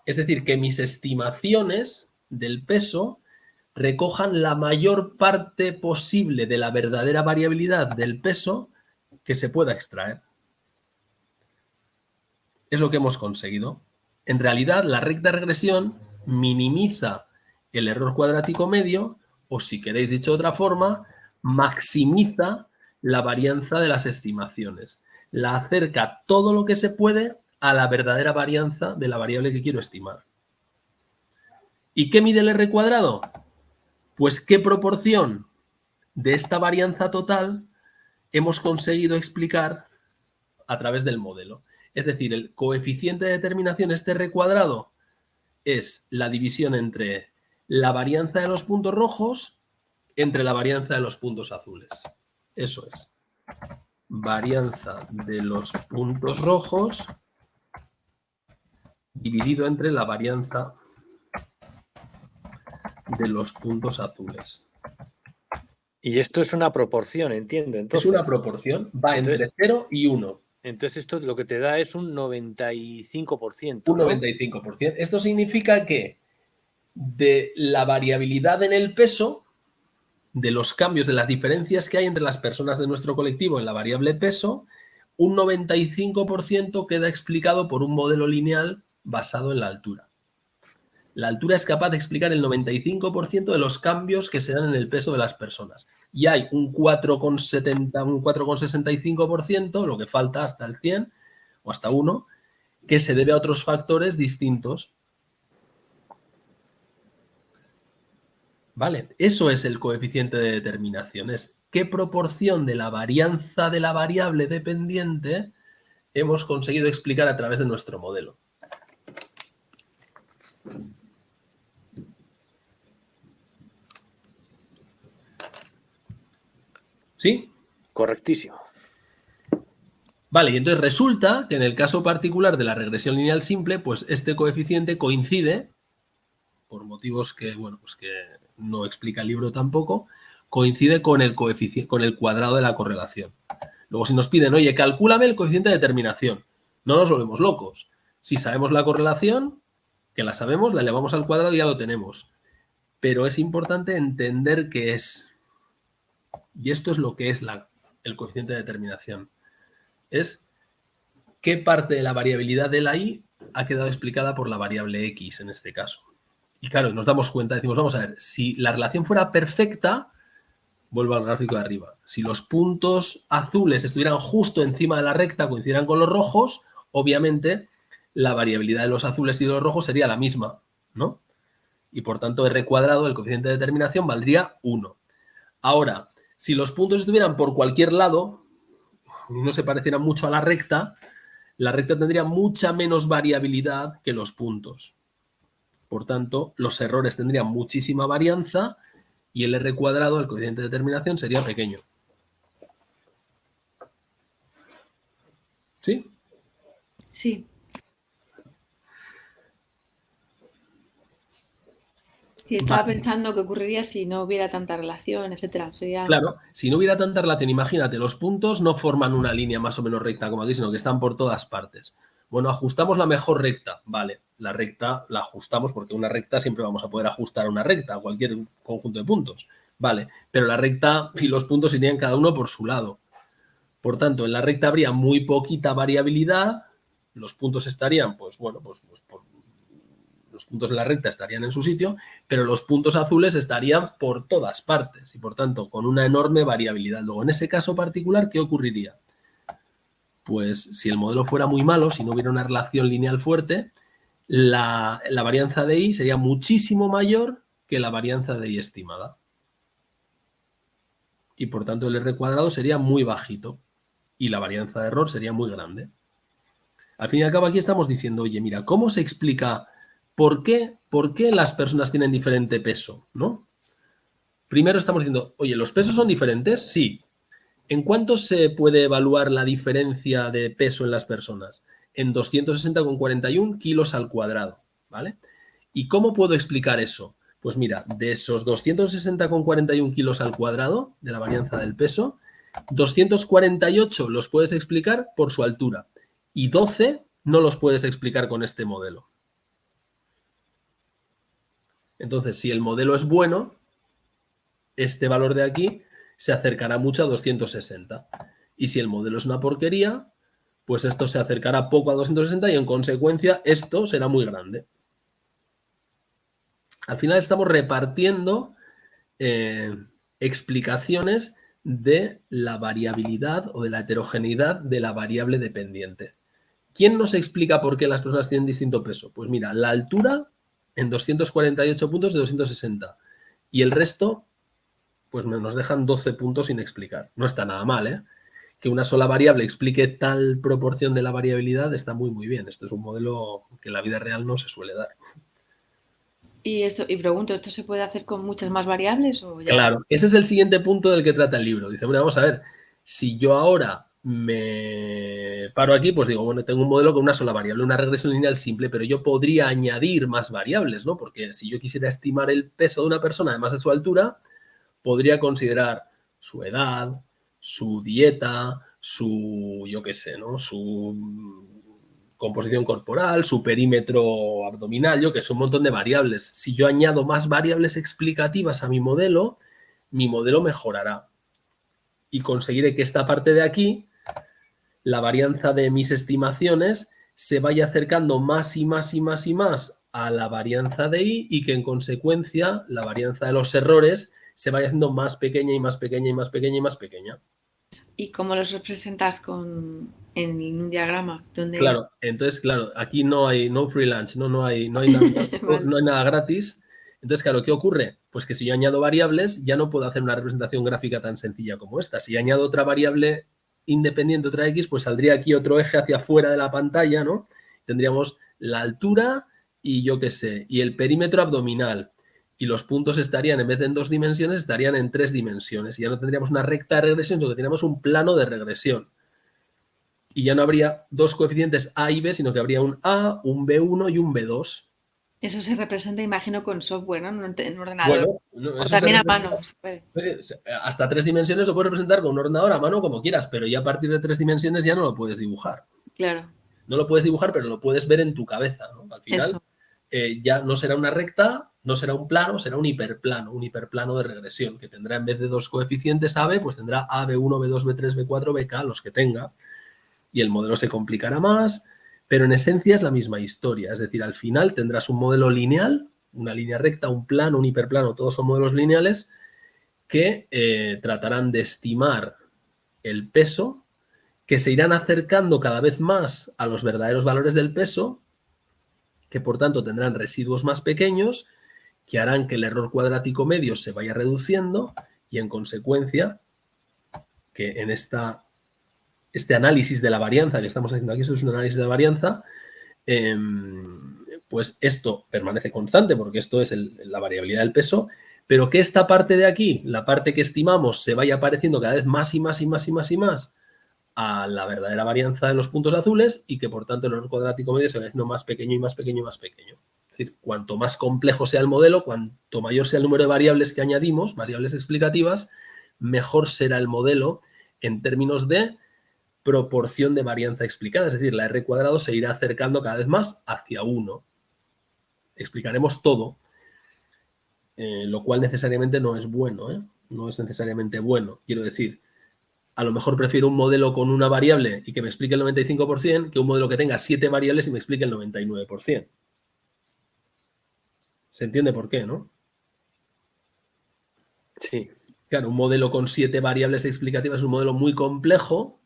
Es decir, que mis estimaciones del peso recojan la mayor parte posible de la verdadera variabilidad del peso que se pueda extraer. es lo que hemos conseguido. En realidad, la recta de regresión minimiza el error cuadrático medio, o si queréis dicho de otra forma, maximiza la varianza de las estimaciones. La acerca todo lo que se puede a la verdadera varianza de la variable que quiero estimar. ¿Y qué mide el R cuadrado? Pues qué proporción de esta varianza total hemos conseguido explicar a través del modelo. Es decir, el coeficiente de determinación, este R cuadrado, es la división entre la varianza de los puntos rojos entre la varianza de los puntos azules. Eso es. Varianza de los puntos rojos dividido entre la varianza de los puntos azules. Y esto es una proporción, entiendo. Entonces, es una proporción, va entre 0 y 1. Entonces esto lo que te da es un 95%. Un 95%. Esto significa que de la variabilidad en el peso, de los cambios, de las diferencias que hay entre las personas de nuestro colectivo en la variable peso, un 95% queda explicado por un modelo lineal basado en la altura. La altura es capaz de explicar el 95% de los cambios que se dan en el peso de las personas. Y hay un 4,70, un 4,65%, lo que falta hasta el 100 o hasta 1, que se debe a otros factores distintos. ¿Vale? Eso es el coeficiente de determinación. Es qué proporción de la varianza de la variable dependiente hemos conseguido explicar a través de nuestro modelo. ¿Sí? Correctísimo. Vale, y entonces resulta que en el caso particular de la regresión lineal simple, pues este coeficiente coincide, por motivos que, bueno, pues que no explica el libro tampoco, coincide con el coeficiente, con el cuadrado de la correlación. Luego, si nos piden, oye, calcúlame el coeficiente de determinación, no nos volvemos locos. Si sabemos la correlación, que la sabemos, la elevamos al cuadrado y ya lo tenemos. Pero es importante entender qué es. Y esto es lo que es el coeficiente de determinación. Es qué parte de la variabilidad de la y ha quedado explicada por la variable x en este caso. Y claro, nos damos cuenta, decimos, vamos a ver, si la relación fuera perfecta, vuelvo al gráfico de arriba, si los puntos azules estuvieran justo encima de la recta, coincidieran con los rojos, obviamente la variabilidad de los azules y de los rojos sería la misma, ¿no? Y por tanto R cuadrado, el coeficiente de determinación, valdría 1. Ahora, si los puntos estuvieran por cualquier lado y no se parecieran mucho a la recta tendría mucha menos variabilidad que los puntos. Por tanto, los errores tendrían muchísima varianza y el R cuadrado, el coeficiente de determinación, sería pequeño. ¿Sí? Sí. Sí, estaba pensando qué ocurriría si no hubiera tanta relación, etcétera. Sería... Claro, si no hubiera tanta relación, imagínate, los puntos no forman una línea más o menos recta como aquí, sino que están por todas partes. Bueno, ajustamos la mejor recta. Vale, la recta la ajustamos porque una recta siempre vamos a poder ajustar a una recta, a cualquier conjunto de puntos. Vale, pero la recta y los puntos irían cada uno por su lado. Por tanto, en la recta habría muy poquita variabilidad, los puntos estarían, pues bueno, los puntos de la recta estarían en su sitio, pero los puntos azules estarían por todas partes y, por tanto, con una enorme variabilidad. Luego, en ese caso particular, ¿qué ocurriría? Pues si el modelo fuera muy malo, si no hubiera una relación lineal fuerte, la varianza de y sería muchísimo mayor que la varianza de y estimada. Y, por tanto, el R cuadrado sería muy bajito y la varianza de error sería muy grande. Al fin y al cabo, aquí estamos diciendo, oye, mira, ¿cómo se explica por qué las personas tienen diferente peso, ¿no? Primero estamos diciendo, oye, ¿los pesos son diferentes? Sí. ¿En cuánto se puede evaluar la diferencia de peso en las personas? En 260,41 kilos al cuadrado, ¿vale? ¿Y cómo puedo explicar eso? Pues mira, de esos 260,41 kilos al cuadrado, de la varianza del peso, 248 los puedes explicar por su altura y 12 no los puedes explicar con este modelo. Entonces, si el modelo es bueno, este valor de aquí se acercará mucho a 260. Y si el modelo es una porquería, pues esto se acercará poco a 260 y en consecuencia esto será muy grande. Al final estamos repartiendo explicaciones de la variabilidad o de la heterogeneidad de la variable dependiente. ¿Quién nos explica por qué las personas tienen distinto peso? Pues mira, la altura en 248 puntos de 260 y el resto pues nos dejan 12 puntos sin explicar. No está nada mal, ¿eh? Que una sola variable explique tal proporción de la variabilidad está muy, muy bien. Esto es un modelo que en la vida real no se suele dar. Y pregunto, ¿esto se puede hacer con muchas más variables o ya? Claro, ese es el siguiente punto del que trata el libro. Dice, bueno, vamos a ver, si yo ahora me paro aquí, pues digo, bueno, tengo un modelo con una sola variable, una regresión lineal simple, pero yo podría añadir más variables, ¿no? Porque si yo quisiera estimar el peso de una persona, además de su altura, podría considerar su edad, su dieta, su, yo qué sé, ¿no? Su composición corporal, su perímetro abdominal, yo que sé, un montón de variables. Si yo añado más variables explicativas a mi modelo mejorará. Y conseguiré que esta parte de aquí, la varianza de mis estimaciones, se vaya acercando más y más y más y más a la varianza de I y que en consecuencia la varianza de los errores se vaya haciendo más pequeña y más pequeña y más pequeña y más pequeña. ¿Y cómo los representas en un diagrama? Claro, entonces, claro, aquí no hay free lunch, no hay nada, Vale. no hay nada gratis. Entonces, claro, ¿qué ocurre? Pues que si yo añado variables, ya no puedo hacer una representación gráfica tan sencilla como esta. Si añado otra variable independiente, otra X, pues saldría aquí otro eje hacia afuera de la pantalla, ¿no? Tendríamos la altura y yo qué sé, y el perímetro abdominal. Y los puntos estarían, en vez de en 2 dimensiones, estarían en 3 dimensiones. Y ya no tendríamos una recta de regresión, sino que tendríamos un plano de regresión. Y ya no habría 2 coeficientes A y B, sino que habría un A, un B1 y un B2. Eso se representa, imagino, con software, ¿no? En un ordenador. Bueno, O también a mano, se puede. Hasta 3 dimensiones lo puedes representar con un ordenador a mano como quieras, pero ya a partir de 3 dimensiones ya no lo puedes dibujar. Claro. No lo puedes dibujar, pero lo puedes ver en tu cabeza, ¿no? Al final ya no será una recta, no será un plano, será un hiperplano de regresión, que tendrá en vez de 2 coeficientes AB, pues tendrá A, B1, B2, B3, B4, BK, los que tenga. Y el modelo se complicará más, pero en esencia es la misma historia. Es decir, al final tendrás un modelo lineal, una línea recta, un plano, un hiperplano, todos son modelos lineales que tratarán de estimar el peso, que se irán acercando cada vez más a los verdaderos valores del peso, que por tanto tendrán residuos más pequeños, que harán que el error cuadrático medio se vaya reduciendo y en consecuencia que en este análisis de la varianza que estamos haciendo aquí, esto es un análisis de la varianza, pues esto permanece constante porque esto es la variabilidad del peso, pero que esta parte de aquí, la parte que estimamos, se vaya pareciendo cada vez más y más y más y más y más a la verdadera varianza de los puntos azules y que por tanto el error cuadrático medio se vaya haciendo más pequeño y más pequeño y más pequeño. Es decir, cuanto más complejo sea el modelo, cuanto mayor sea el número de variables que añadimos, variables explicativas, mejor será el modelo en términos de proporción de varianza explicada, es decir, la R cuadrado se irá acercando cada vez más hacia 1. Explicaremos todo, lo cual necesariamente no es bueno, ¿eh? No es necesariamente bueno. Quiero decir, a lo mejor prefiero un modelo con una variable y que me explique el 95% que un modelo que tenga 7 variables y me explique el 99%. ¿Se entiende por qué, no? Sí. Claro, un modelo con 7 variables explicativas es un modelo muy complejo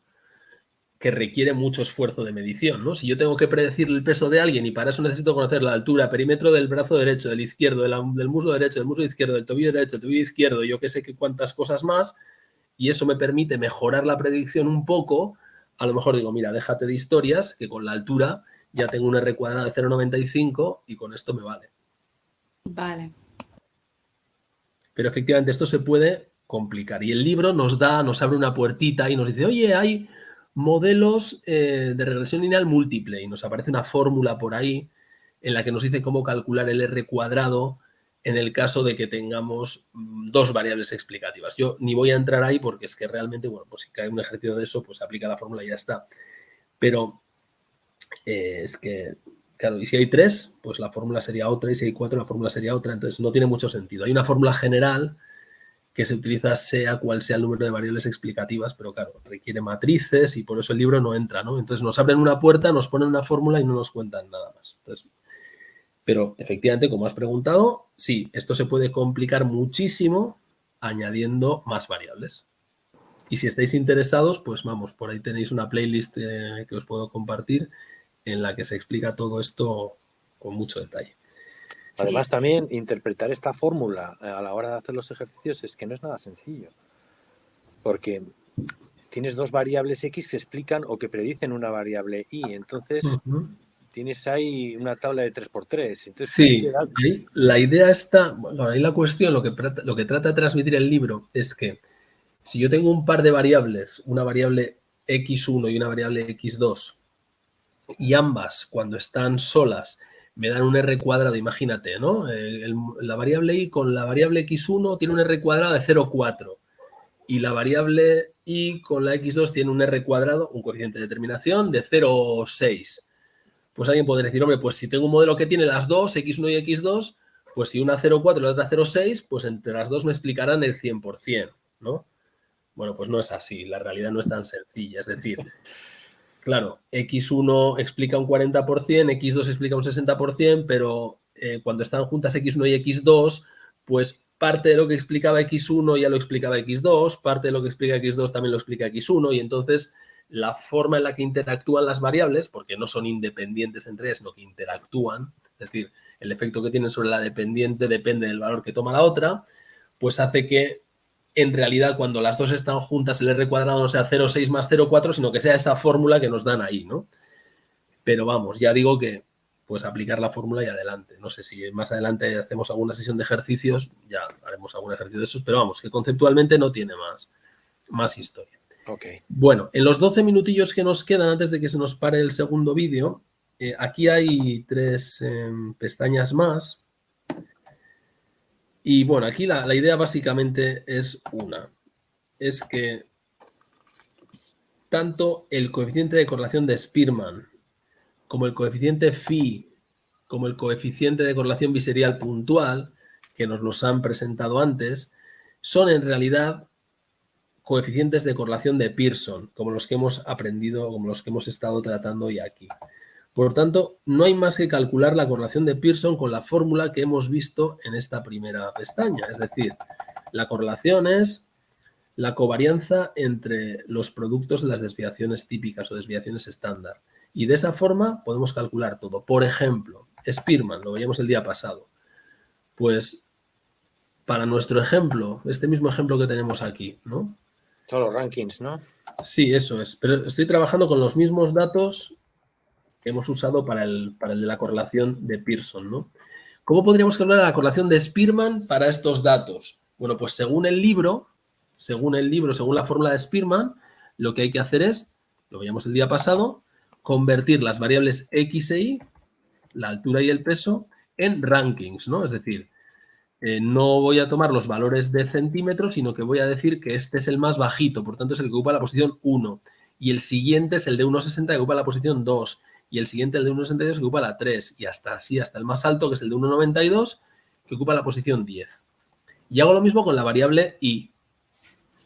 que requiere mucho esfuerzo de medición, ¿no? Si yo tengo que predecir el peso de alguien y para eso necesito conocer la altura, perímetro del brazo derecho, del izquierdo, del muslo derecho, del muslo izquierdo, del tobillo derecho, del tobillo izquierdo, yo qué sé qué cuántas cosas más, y eso me permite mejorar la predicción un poco, a lo mejor digo, mira, déjate de historias, que con la altura ya tengo un R cuadrado de 0,95 y con esto me vale. Vale. Pero efectivamente esto se puede complicar. Y el libro nos abre una puertita y nos dice, oye, hay modelos de regresión lineal múltiple y nos aparece una fórmula por ahí en la que nos dice cómo calcular el R cuadrado en el caso de que tengamos 2 variables explicativas. Yo ni voy a entrar ahí porque es que realmente, bueno, pues si cae un ejercicio de eso, pues se aplica la fórmula y ya está. Pero es que, claro, y si hay 3, pues la fórmula sería otra, y si hay 4, la fórmula sería otra, entonces no tiene mucho sentido. Hay una fórmula general que se utiliza sea cual sea el número de variables explicativas, pero claro, requiere matrices y por eso el libro no entra, ¿no? Entonces nos abren una puerta, nos ponen una fórmula y no nos cuentan nada más. Entonces, pero efectivamente, como has preguntado, sí, esto se puede complicar muchísimo añadiendo más variables. Y si estáis interesados, pues vamos, por ahí tenéis una playlist que os puedo compartir en la que se explica todo esto con mucho detalle. Además, también interpretar esta fórmula a la hora de hacer los ejercicios es que no es nada sencillo. Porque tienes dos variables X que explican o que predicen una variable Y. Entonces, tienes ahí una tabla de 3×3. Entonces, sí, ahí, la idea está, bueno, ahí la cuestión, lo que trata de transmitir el libro es que si yo tengo un par de variables, una variable X1 y una variable X2, y ambas, cuando están solas, me dan un R cuadrado, imagínate, ¿no? La variable Y con la variable X1 tiene un R cuadrado de 0,4 y la variable Y con la X2 tiene un R cuadrado, un coeficiente de determinación de 0,6. Pues alguien podría decir, hombre, pues si tengo un modelo que tiene las dos, X1 y X2, pues si una 0,4 y la otra 0,6, pues entre las dos me explicarán el 100%, ¿no? Bueno, pues no es así, la realidad no es tan sencilla, es decir, claro, X1 explica un 40%, X2 explica un 60%, pero cuando están juntas X1 y X2, pues parte de lo que explicaba X1 ya lo explicaba X2, parte de lo que explica X2 también lo explica X1, y entonces la forma en la que interactúan las variables, porque no son independientes entre ellas, sino que interactúan, es decir, el efecto que tienen sobre la dependiente depende del valor que toma la otra, pues hace que en realidad cuando las dos están juntas el R cuadrado no sea 0,6 más 0,4, sino que sea esa fórmula que nos dan ahí, ¿no? Pero vamos, ya digo que pues aplicar la fórmula y adelante. No sé si más adelante hacemos alguna sesión de ejercicios, ya haremos algún ejercicio de esos, pero vamos, que conceptualmente no tiene más historia. Okay. Bueno, en los 12 minutillos que nos quedan antes de que se nos pare el segundo vídeo, aquí hay 3 pestañas más. Y bueno, aquí la idea básicamente es es que tanto el coeficiente de correlación de Spearman como el coeficiente phi, como el coeficiente de correlación biserial puntual, que nos los han presentado antes, son en realidad coeficientes de correlación de Pearson, como los que hemos aprendido, como los que hemos estado tratando hoy aquí. Por lo tanto, no hay más que calcular la correlación de Pearson con la fórmula que hemos visto en esta primera pestaña. Es decir, la correlación es la covarianza entre los productos de las desviaciones típicas o desviaciones estándar. Y de esa forma podemos calcular todo. Por ejemplo, Spearman, lo veíamos el día pasado. Pues para nuestro ejemplo, este mismo ejemplo que tenemos aquí, ¿no? Son los rankings, ¿no? Sí, eso es. Pero estoy trabajando con los mismos datos que hemos usado para el de la correlación de Pearson, ¿no? ¿Cómo podríamos calcular la correlación de Spearman para estos datos? Bueno, pues según el libro, según la fórmula de Spearman, lo que hay que hacer es, lo veíamos el día pasado, convertir las variables X e Y, la altura y el peso, en rankings, ¿no? Es decir, no voy a tomar los valores de centímetros, sino que voy a decir que este es el más bajito, por tanto es el que ocupa la posición 1, y el siguiente es el de 1,60 que ocupa la posición 2, y el siguiente el de 1,62 que ocupa la 3, y hasta el más alto, que es el de 1,92, que ocupa la posición 10. Y hago lo mismo con la variable Y.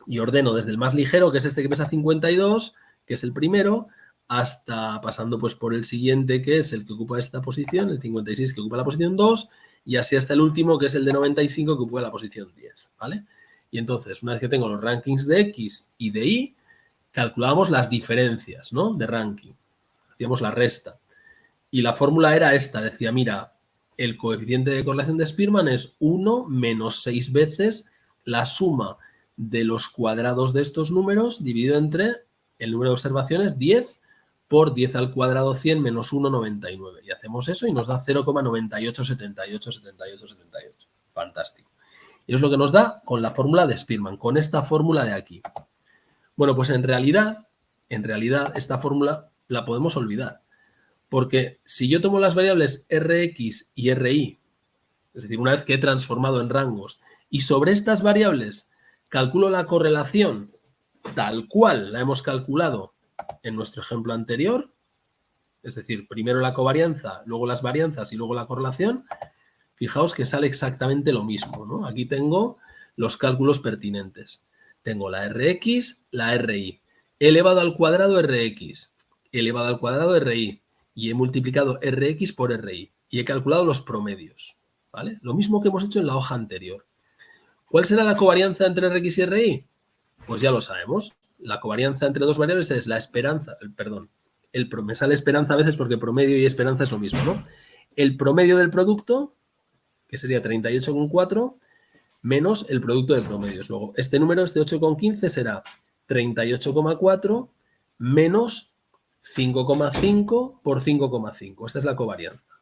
Y ordeno desde el más ligero, que es este que pesa 52, que es el primero, hasta pasando pues por el siguiente, que es el que ocupa esta posición, el 56, que ocupa la posición 2, y así hasta el último, que es el de 95, que ocupa la posición 10, ¿vale? Y entonces, una vez que tengo los rankings de X y de Y, calculábamos las diferencias, ¿no? De ranking. Hacíamos la resta. Y la fórmula era esta, decía, mira, el coeficiente de correlación de Spearman es 1 menos 6 veces la suma de los cuadrados de estos números dividido entre el número de observaciones, 10, por 10 al cuadrado 100 menos 1,99. Y hacemos eso y nos da 0,98787878. Fantástico. Y es lo que nos da con la fórmula de Spearman, con esta fórmula de aquí. Bueno, pues en realidad, esta fórmula la podemos olvidar. Porque si yo tomo las variables Rx y Ri, es decir, una vez que he transformado en rangos, y sobre estas variables calculo la correlación tal cual la hemos calculado en nuestro ejemplo anterior, es decir, primero la covarianza, luego las varianzas y luego la correlación, fijaos que sale exactamente lo mismo, ¿no? Aquí tengo los cálculos pertinentes. Tengo la Rx, la Ri. He elevado al cuadrado Rx, he elevado al cuadrado Ri y he multiplicado Rx por Ri y he calculado los promedios, ¿vale? Lo mismo que hemos hecho en la hoja anterior. ¿Cuál será la covarianza entre Rx y Ri? Pues ya lo sabemos. La covarianza entre dos variables es la esperanza, perdón, me sale esperanza a veces porque promedio y esperanza es lo mismo, ¿no? El promedio del producto, que sería 38,4, menos el producto de promedios. Luego, este número, este 8,15, será 38,4 menos 5,5 por 5,5. Esta es la covarianza.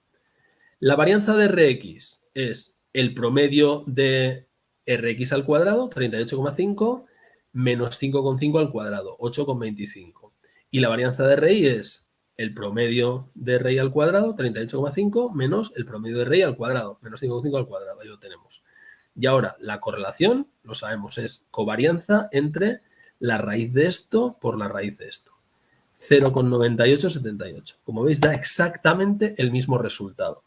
La varianza de Rx es el promedio de Rx al cuadrado, 38,5, menos 5,5 al cuadrado, 8,25. Y la varianza de Ri es el promedio de Ri al cuadrado, 38,5, menos el promedio de Ri al cuadrado, menos 5,5 al cuadrado. Ahí lo tenemos. Y ahora, la correlación, lo sabemos, es covarianza entre la raíz de esto por la raíz de esto. 0,9878. Como veis, da exactamente el mismo resultado.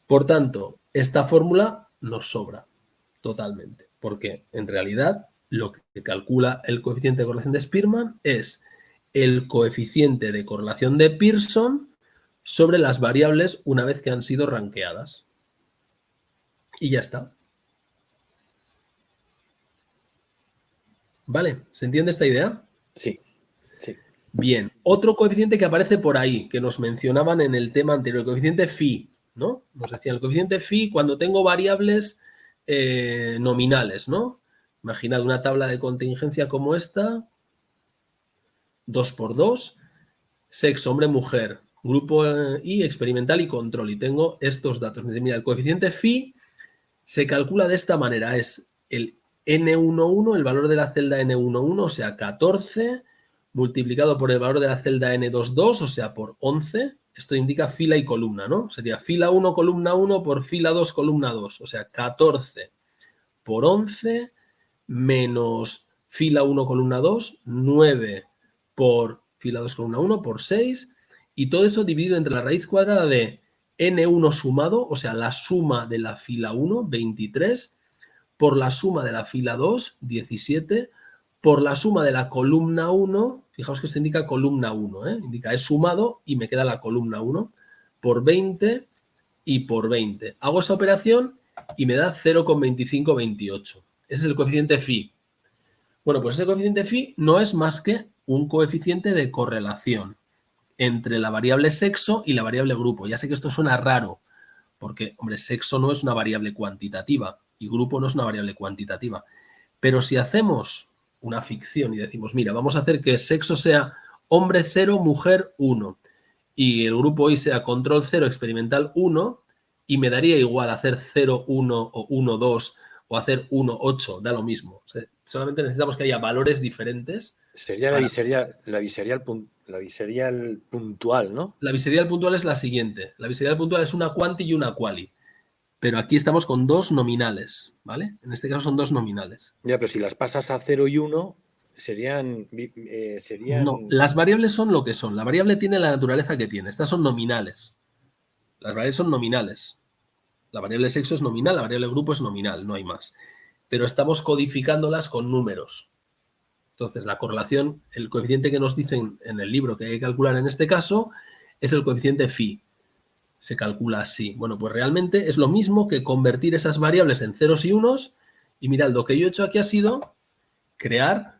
Por tanto, esta fórmula nos sobra totalmente, porque en realidad lo que calcula el coeficiente de correlación de Spearman es el coeficiente de correlación de Pearson sobre las variables una vez que han sido rankeadas. Y ya está. ¿Vale? ¿Se entiende esta idea? Sí, sí. Bien. Otro coeficiente que aparece por ahí, que nos mencionaban en el tema anterior, el coeficiente phi, ¿no? Nos decían el coeficiente phi cuando tengo variables nominales, ¿no? Imaginad una tabla de contingencia como esta, 2 por 2, sexo, hombre, mujer, grupo I, experimental y control. Y tengo estos datos. Mira, el coeficiente phi se calcula de esta manera. Es el N11, el valor de la celda N11, o sea, 14, multiplicado por el valor de la celda N22, o sea, por 11. Esto indica fila y columna, ¿no? Sería fila 1, columna 1 por fila 2, columna 2. O sea, 14 por 11 menos fila 1, columna 2, 9 por fila 2, columna 1 por 6. Y todo eso dividido entre la raíz cuadrada de N1 sumado, o sea, la suma de la fila 1, 23, por la suma de la fila 2, 17, por la suma de la columna 1, fijaos que esto indica columna 1, indica es sumado y me queda la columna 1, por 20 y por 20. Hago esa operación y me da 0,2528. Ese es el coeficiente phi. Bueno, pues ese coeficiente phi no es más que un coeficiente de correlación entre la variable sexo y la variable grupo. Ya sé que esto suena raro, porque, hombre, sexo no es una variable cuantitativa y grupo no es una variable cuantitativa. Pero si hacemos una ficción y decimos, mira, vamos a hacer que sexo sea hombre 0, mujer 1 y el grupo I sea control 0, experimental 1 y me daría igual hacer 0, 1 o 1, 2 o hacer 1, 8, da lo mismo. O sea, solamente necesitamos que haya valores diferentes. Sería la biserial puntual, ¿no? La biserial puntual es la siguiente. La biserial puntual es una quanti y una quali. Pero aquí estamos con dos nominales, ¿vale? En este caso son dos nominales. Ya, pero si las pasas a 0 y 1, serían... No, las variables son lo que son. La variable tiene la naturaleza que tiene. Estas son nominales. Las variables son nominales. La variable sexo es nominal, la variable grupo es nominal, no hay más. Pero estamos codificándolas con números. Entonces, la correlación, el coeficiente que nos dicen en el libro que hay que calcular en este caso, es el coeficiente phi. Se calcula así. Bueno, pues realmente es lo mismo que convertir esas variables en ceros y unos. Y mirad, lo que yo he hecho aquí ha sido crear,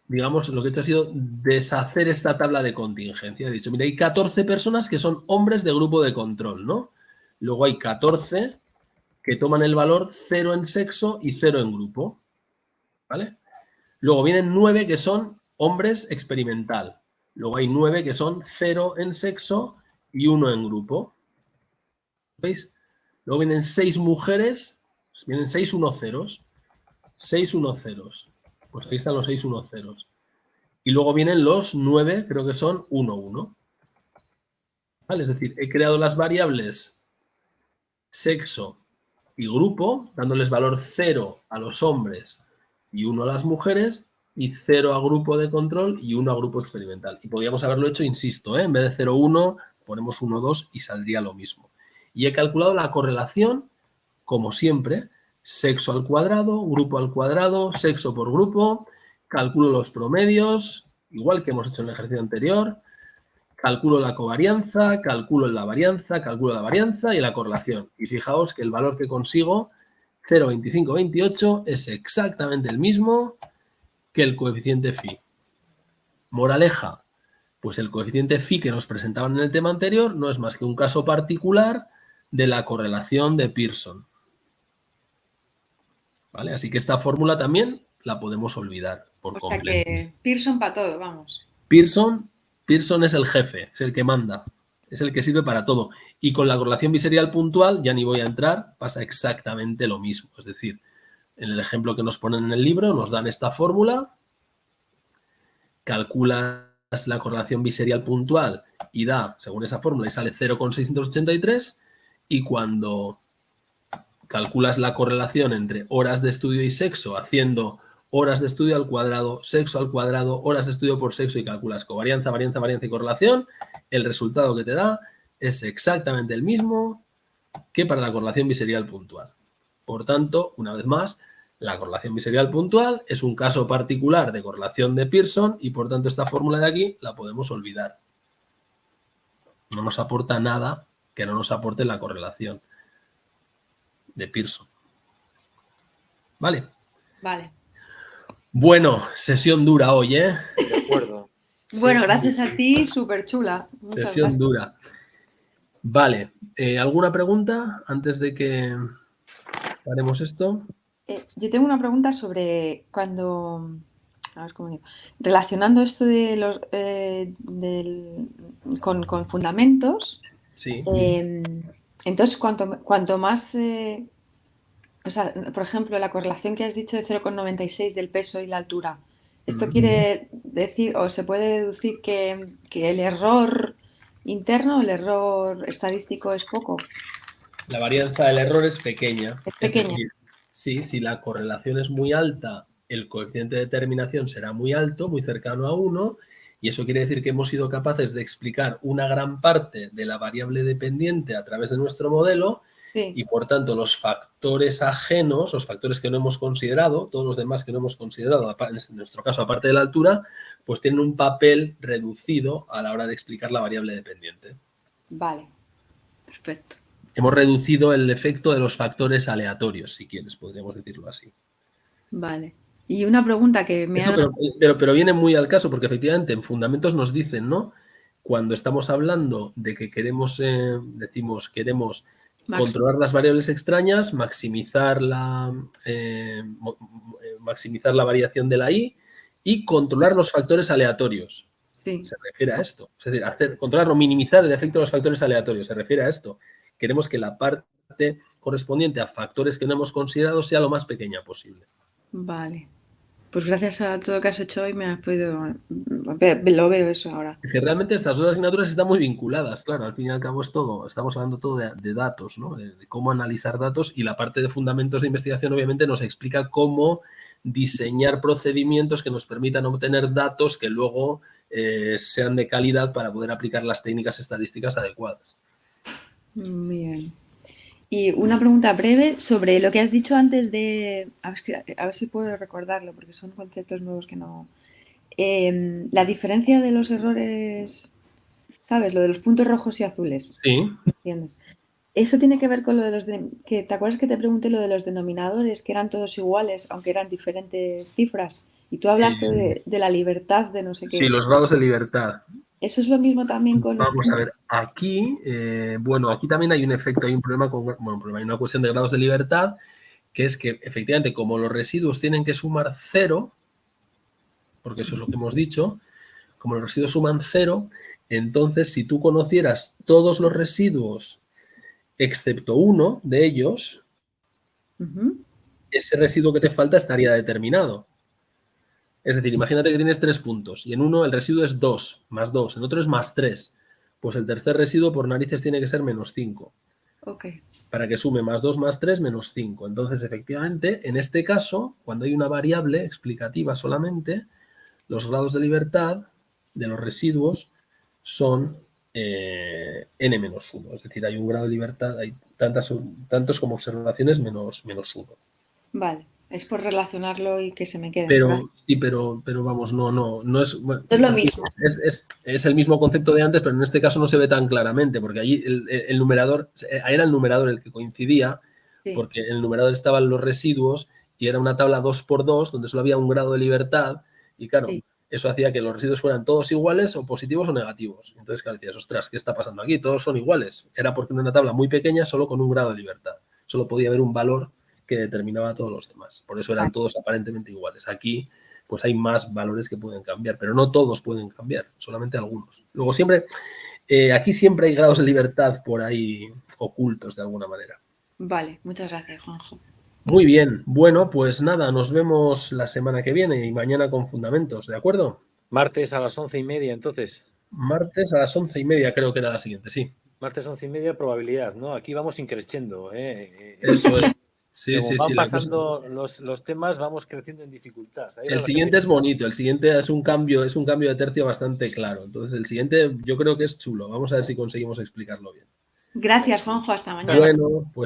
digamos, lo que he hecho ha sido deshacer esta tabla de contingencia. He dicho, mira, hay 14 personas que son hombres de grupo de control, ¿no? Luego hay 14 que toman el valor 0 en sexo y 0 en grupo, ¿vale? Luego vienen 9 que son hombres experimental. Luego hay 9 que son 0 en sexo y 1 en grupo. ¿Veis? Luego vienen 6 mujeres, vienen 6 1-0s. 6 1-0s. Pues ahí están los 6 1-0s. Y luego vienen los 9, creo que son 1-1. ¿Vale? Es decir, he creado las variables sexo y grupo, dándoles valor 0 a los hombres y 1 a las mujeres, y 0 a grupo de control y 1 a grupo experimental. Y podríamos haberlo hecho, insisto, en vez de 0, 1, ponemos 1, 2 y saldría lo mismo. Y he calculado la correlación, como siempre, sexo al cuadrado, grupo al cuadrado, sexo por grupo, calculo los promedios, igual que hemos hecho en el ejercicio anterior, calculo la covarianza, calculo la varianza y la correlación. Y fijaos que el valor que consigo, 0,2528, es exactamente el mismo que el coeficiente phi. Moraleja, pues el coeficiente phi que nos presentaban en el tema anterior no es más que un caso particular de la correlación de Pearson. ¿Vale? Así que esta fórmula también la podemos olvidar por completo. O sea que Pearson para todo, vamos. Pearson es el jefe, es el que manda, es el que sirve para todo. Y con la correlación biserial puntual, ya ni voy a entrar, pasa exactamente lo mismo. Es decir, en el ejemplo que nos ponen en el libro, nos dan esta fórmula, calculas la correlación biserial puntual y da, según esa fórmula, y sale 0,683, y cuando calculas la correlación entre horas de estudio y sexo haciendo horas de estudio al cuadrado, sexo al cuadrado, horas de estudio por sexo y calculas covarianza, varianza y correlación, el resultado que te da es exactamente el mismo que para la correlación biserial puntual. Por tanto, una vez más, la correlación biserial puntual es un caso particular de correlación de Pearson y por tanto esta fórmula de aquí la podemos olvidar. No nos aporta nada que no nos aporte la correlación de Pearson. ¿Vale? Vale. Bueno, sesión dura hoy, ¿eh? De acuerdo. Bueno, gracias a ti, súper chula. Sesión dura. Vale, ¿alguna pregunta antes de que haremos esto? Yo tengo una pregunta sobre cuando, a ver cómo digo, relacionando esto de los con fundamentos. Sí. Entonces, cuanto más, o sea, por ejemplo, la correlación que has dicho de 0,96 del peso y la altura, ¿esto quiere decir o se puede deducir que el error interno, el error estadístico es poco? La varianza del error es pequeña. Es pequeña. Es decir, sí, si la correlación es muy alta, el coeficiente de determinación será muy alto, muy cercano a 1, y eso quiere decir que hemos sido capaces de explicar una gran parte de la variable dependiente a través de nuestro modelo. Sí. Y por tanto los factores ajenos, los factores que no hemos considerado, todos los demás que no hemos considerado, en nuestro caso aparte de la altura, pues tienen un papel reducido a la hora de explicar la variable dependiente. Vale, perfecto. Hemos reducido el efecto de los factores aleatorios, si quieres, podríamos decirlo así. Vale. Y una pregunta que me ha... Pero viene muy al caso, porque efectivamente en fundamentos nos dicen, ¿no? Cuando estamos hablando de que queremos, queremos controlar las variables extrañas, maximizar la variación de la I y controlar los factores aleatorios. Sí. Se refiere a esto. Es decir, controlar o minimizar el efecto de los factores aleatorios. Se refiere a esto. Queremos que la parte correspondiente a factores que no hemos considerado sea lo más pequeña posible. Vale. Pues gracias a todo lo que has hecho hoy me has podido... Lo veo eso ahora. Es que realmente estas dos asignaturas están muy vinculadas, claro, al fin y al cabo es todo, estamos hablando todo de datos, ¿no? De cómo analizar datos y la parte de fundamentos de investigación obviamente nos explica cómo diseñar procedimientos que nos permitan obtener datos que luego sean de calidad para poder aplicar las técnicas estadísticas adecuadas. Muy bien. Y una pregunta breve sobre lo que has dicho antes de... A ver si puedo recordarlo, porque son conceptos nuevos que no... la diferencia de los errores, ¿sabes? Lo de los puntos rojos y azules. Sí. ¿Entiendes? Eso tiene que ver con lo de los... ¿Te acuerdas que te pregunté lo de los denominadores, que eran todos iguales, aunque eran diferentes cifras? Y tú hablaste de la libertad, de no sé qué. Sí, los grados de libertad. ¿Eso es lo mismo también con...? Vamos a ver, aquí, bueno, aquí también hay un efecto, hay un problema con, bueno, hay una cuestión de grados de libertad, que es que efectivamente como los residuos tienen que sumar 0, porque eso es lo que hemos dicho, como los residuos suman 0, entonces si tú conocieras todos los residuos excepto uno de ellos, ese residuo que te falta estaría determinado. Es decir, imagínate que tienes 3 puntos y en uno el residuo es 2, más 2, en otro es más 3. Pues el tercer residuo por narices tiene que ser menos 5. Okay. Para que sume más 2 más 3 menos 5. Entonces, efectivamente, en este caso, cuando hay una variable explicativa solamente, los grados de libertad de los residuos son n-1. Es decir, hay un grado de libertad, hay tantos como observaciones menos 1. Vale, es por relacionarlo y que se me quede. Pero sí, pero vamos, no es... Bueno, es lo mismo. Es el mismo concepto de antes, pero en este caso no se ve tan claramente, porque allí el numerador, era el numerador el que coincidía, Sí. porque en el numerador estaban los residuos y era una tabla 2x2 donde solo había un grado de libertad y claro, Sí. eso hacía que los residuos fueran todos iguales o positivos o negativos. Entonces, claro, decías, ostras, ¿qué está pasando aquí? Todos son iguales. Era porque en una tabla muy pequeña solo con un grado de libertad. Solo podía haber un valor que determinaba a todos los demás. Por eso eran todos aparentemente iguales. Aquí, pues hay más valores que pueden cambiar, pero no todos pueden cambiar, solamente algunos. Luego siempre, aquí siempre hay grados de libertad por ahí ocultos de alguna manera. Vale, muchas gracias, Juanjo. Muy bien, bueno, pues nada, nos vemos la semana que viene y mañana con fundamentos, ¿de acuerdo? Martes a las 11:30, entonces. Martes a las 11:30 creo que era la siguiente, sí. Martes 11:30, probabilidad, ¿no? Aquí vamos increciendo, Eso es. Sí, Como sí, van sí. pasando los temas, vamos creciendo en dificultad. El siguiente es bonito, el siguiente es un cambio de tercio bastante claro. Entonces, el siguiente yo creo que es chulo. Vamos a ver si conseguimos explicarlo bien. Gracias, Juanjo. Hasta mañana. Bueno, pues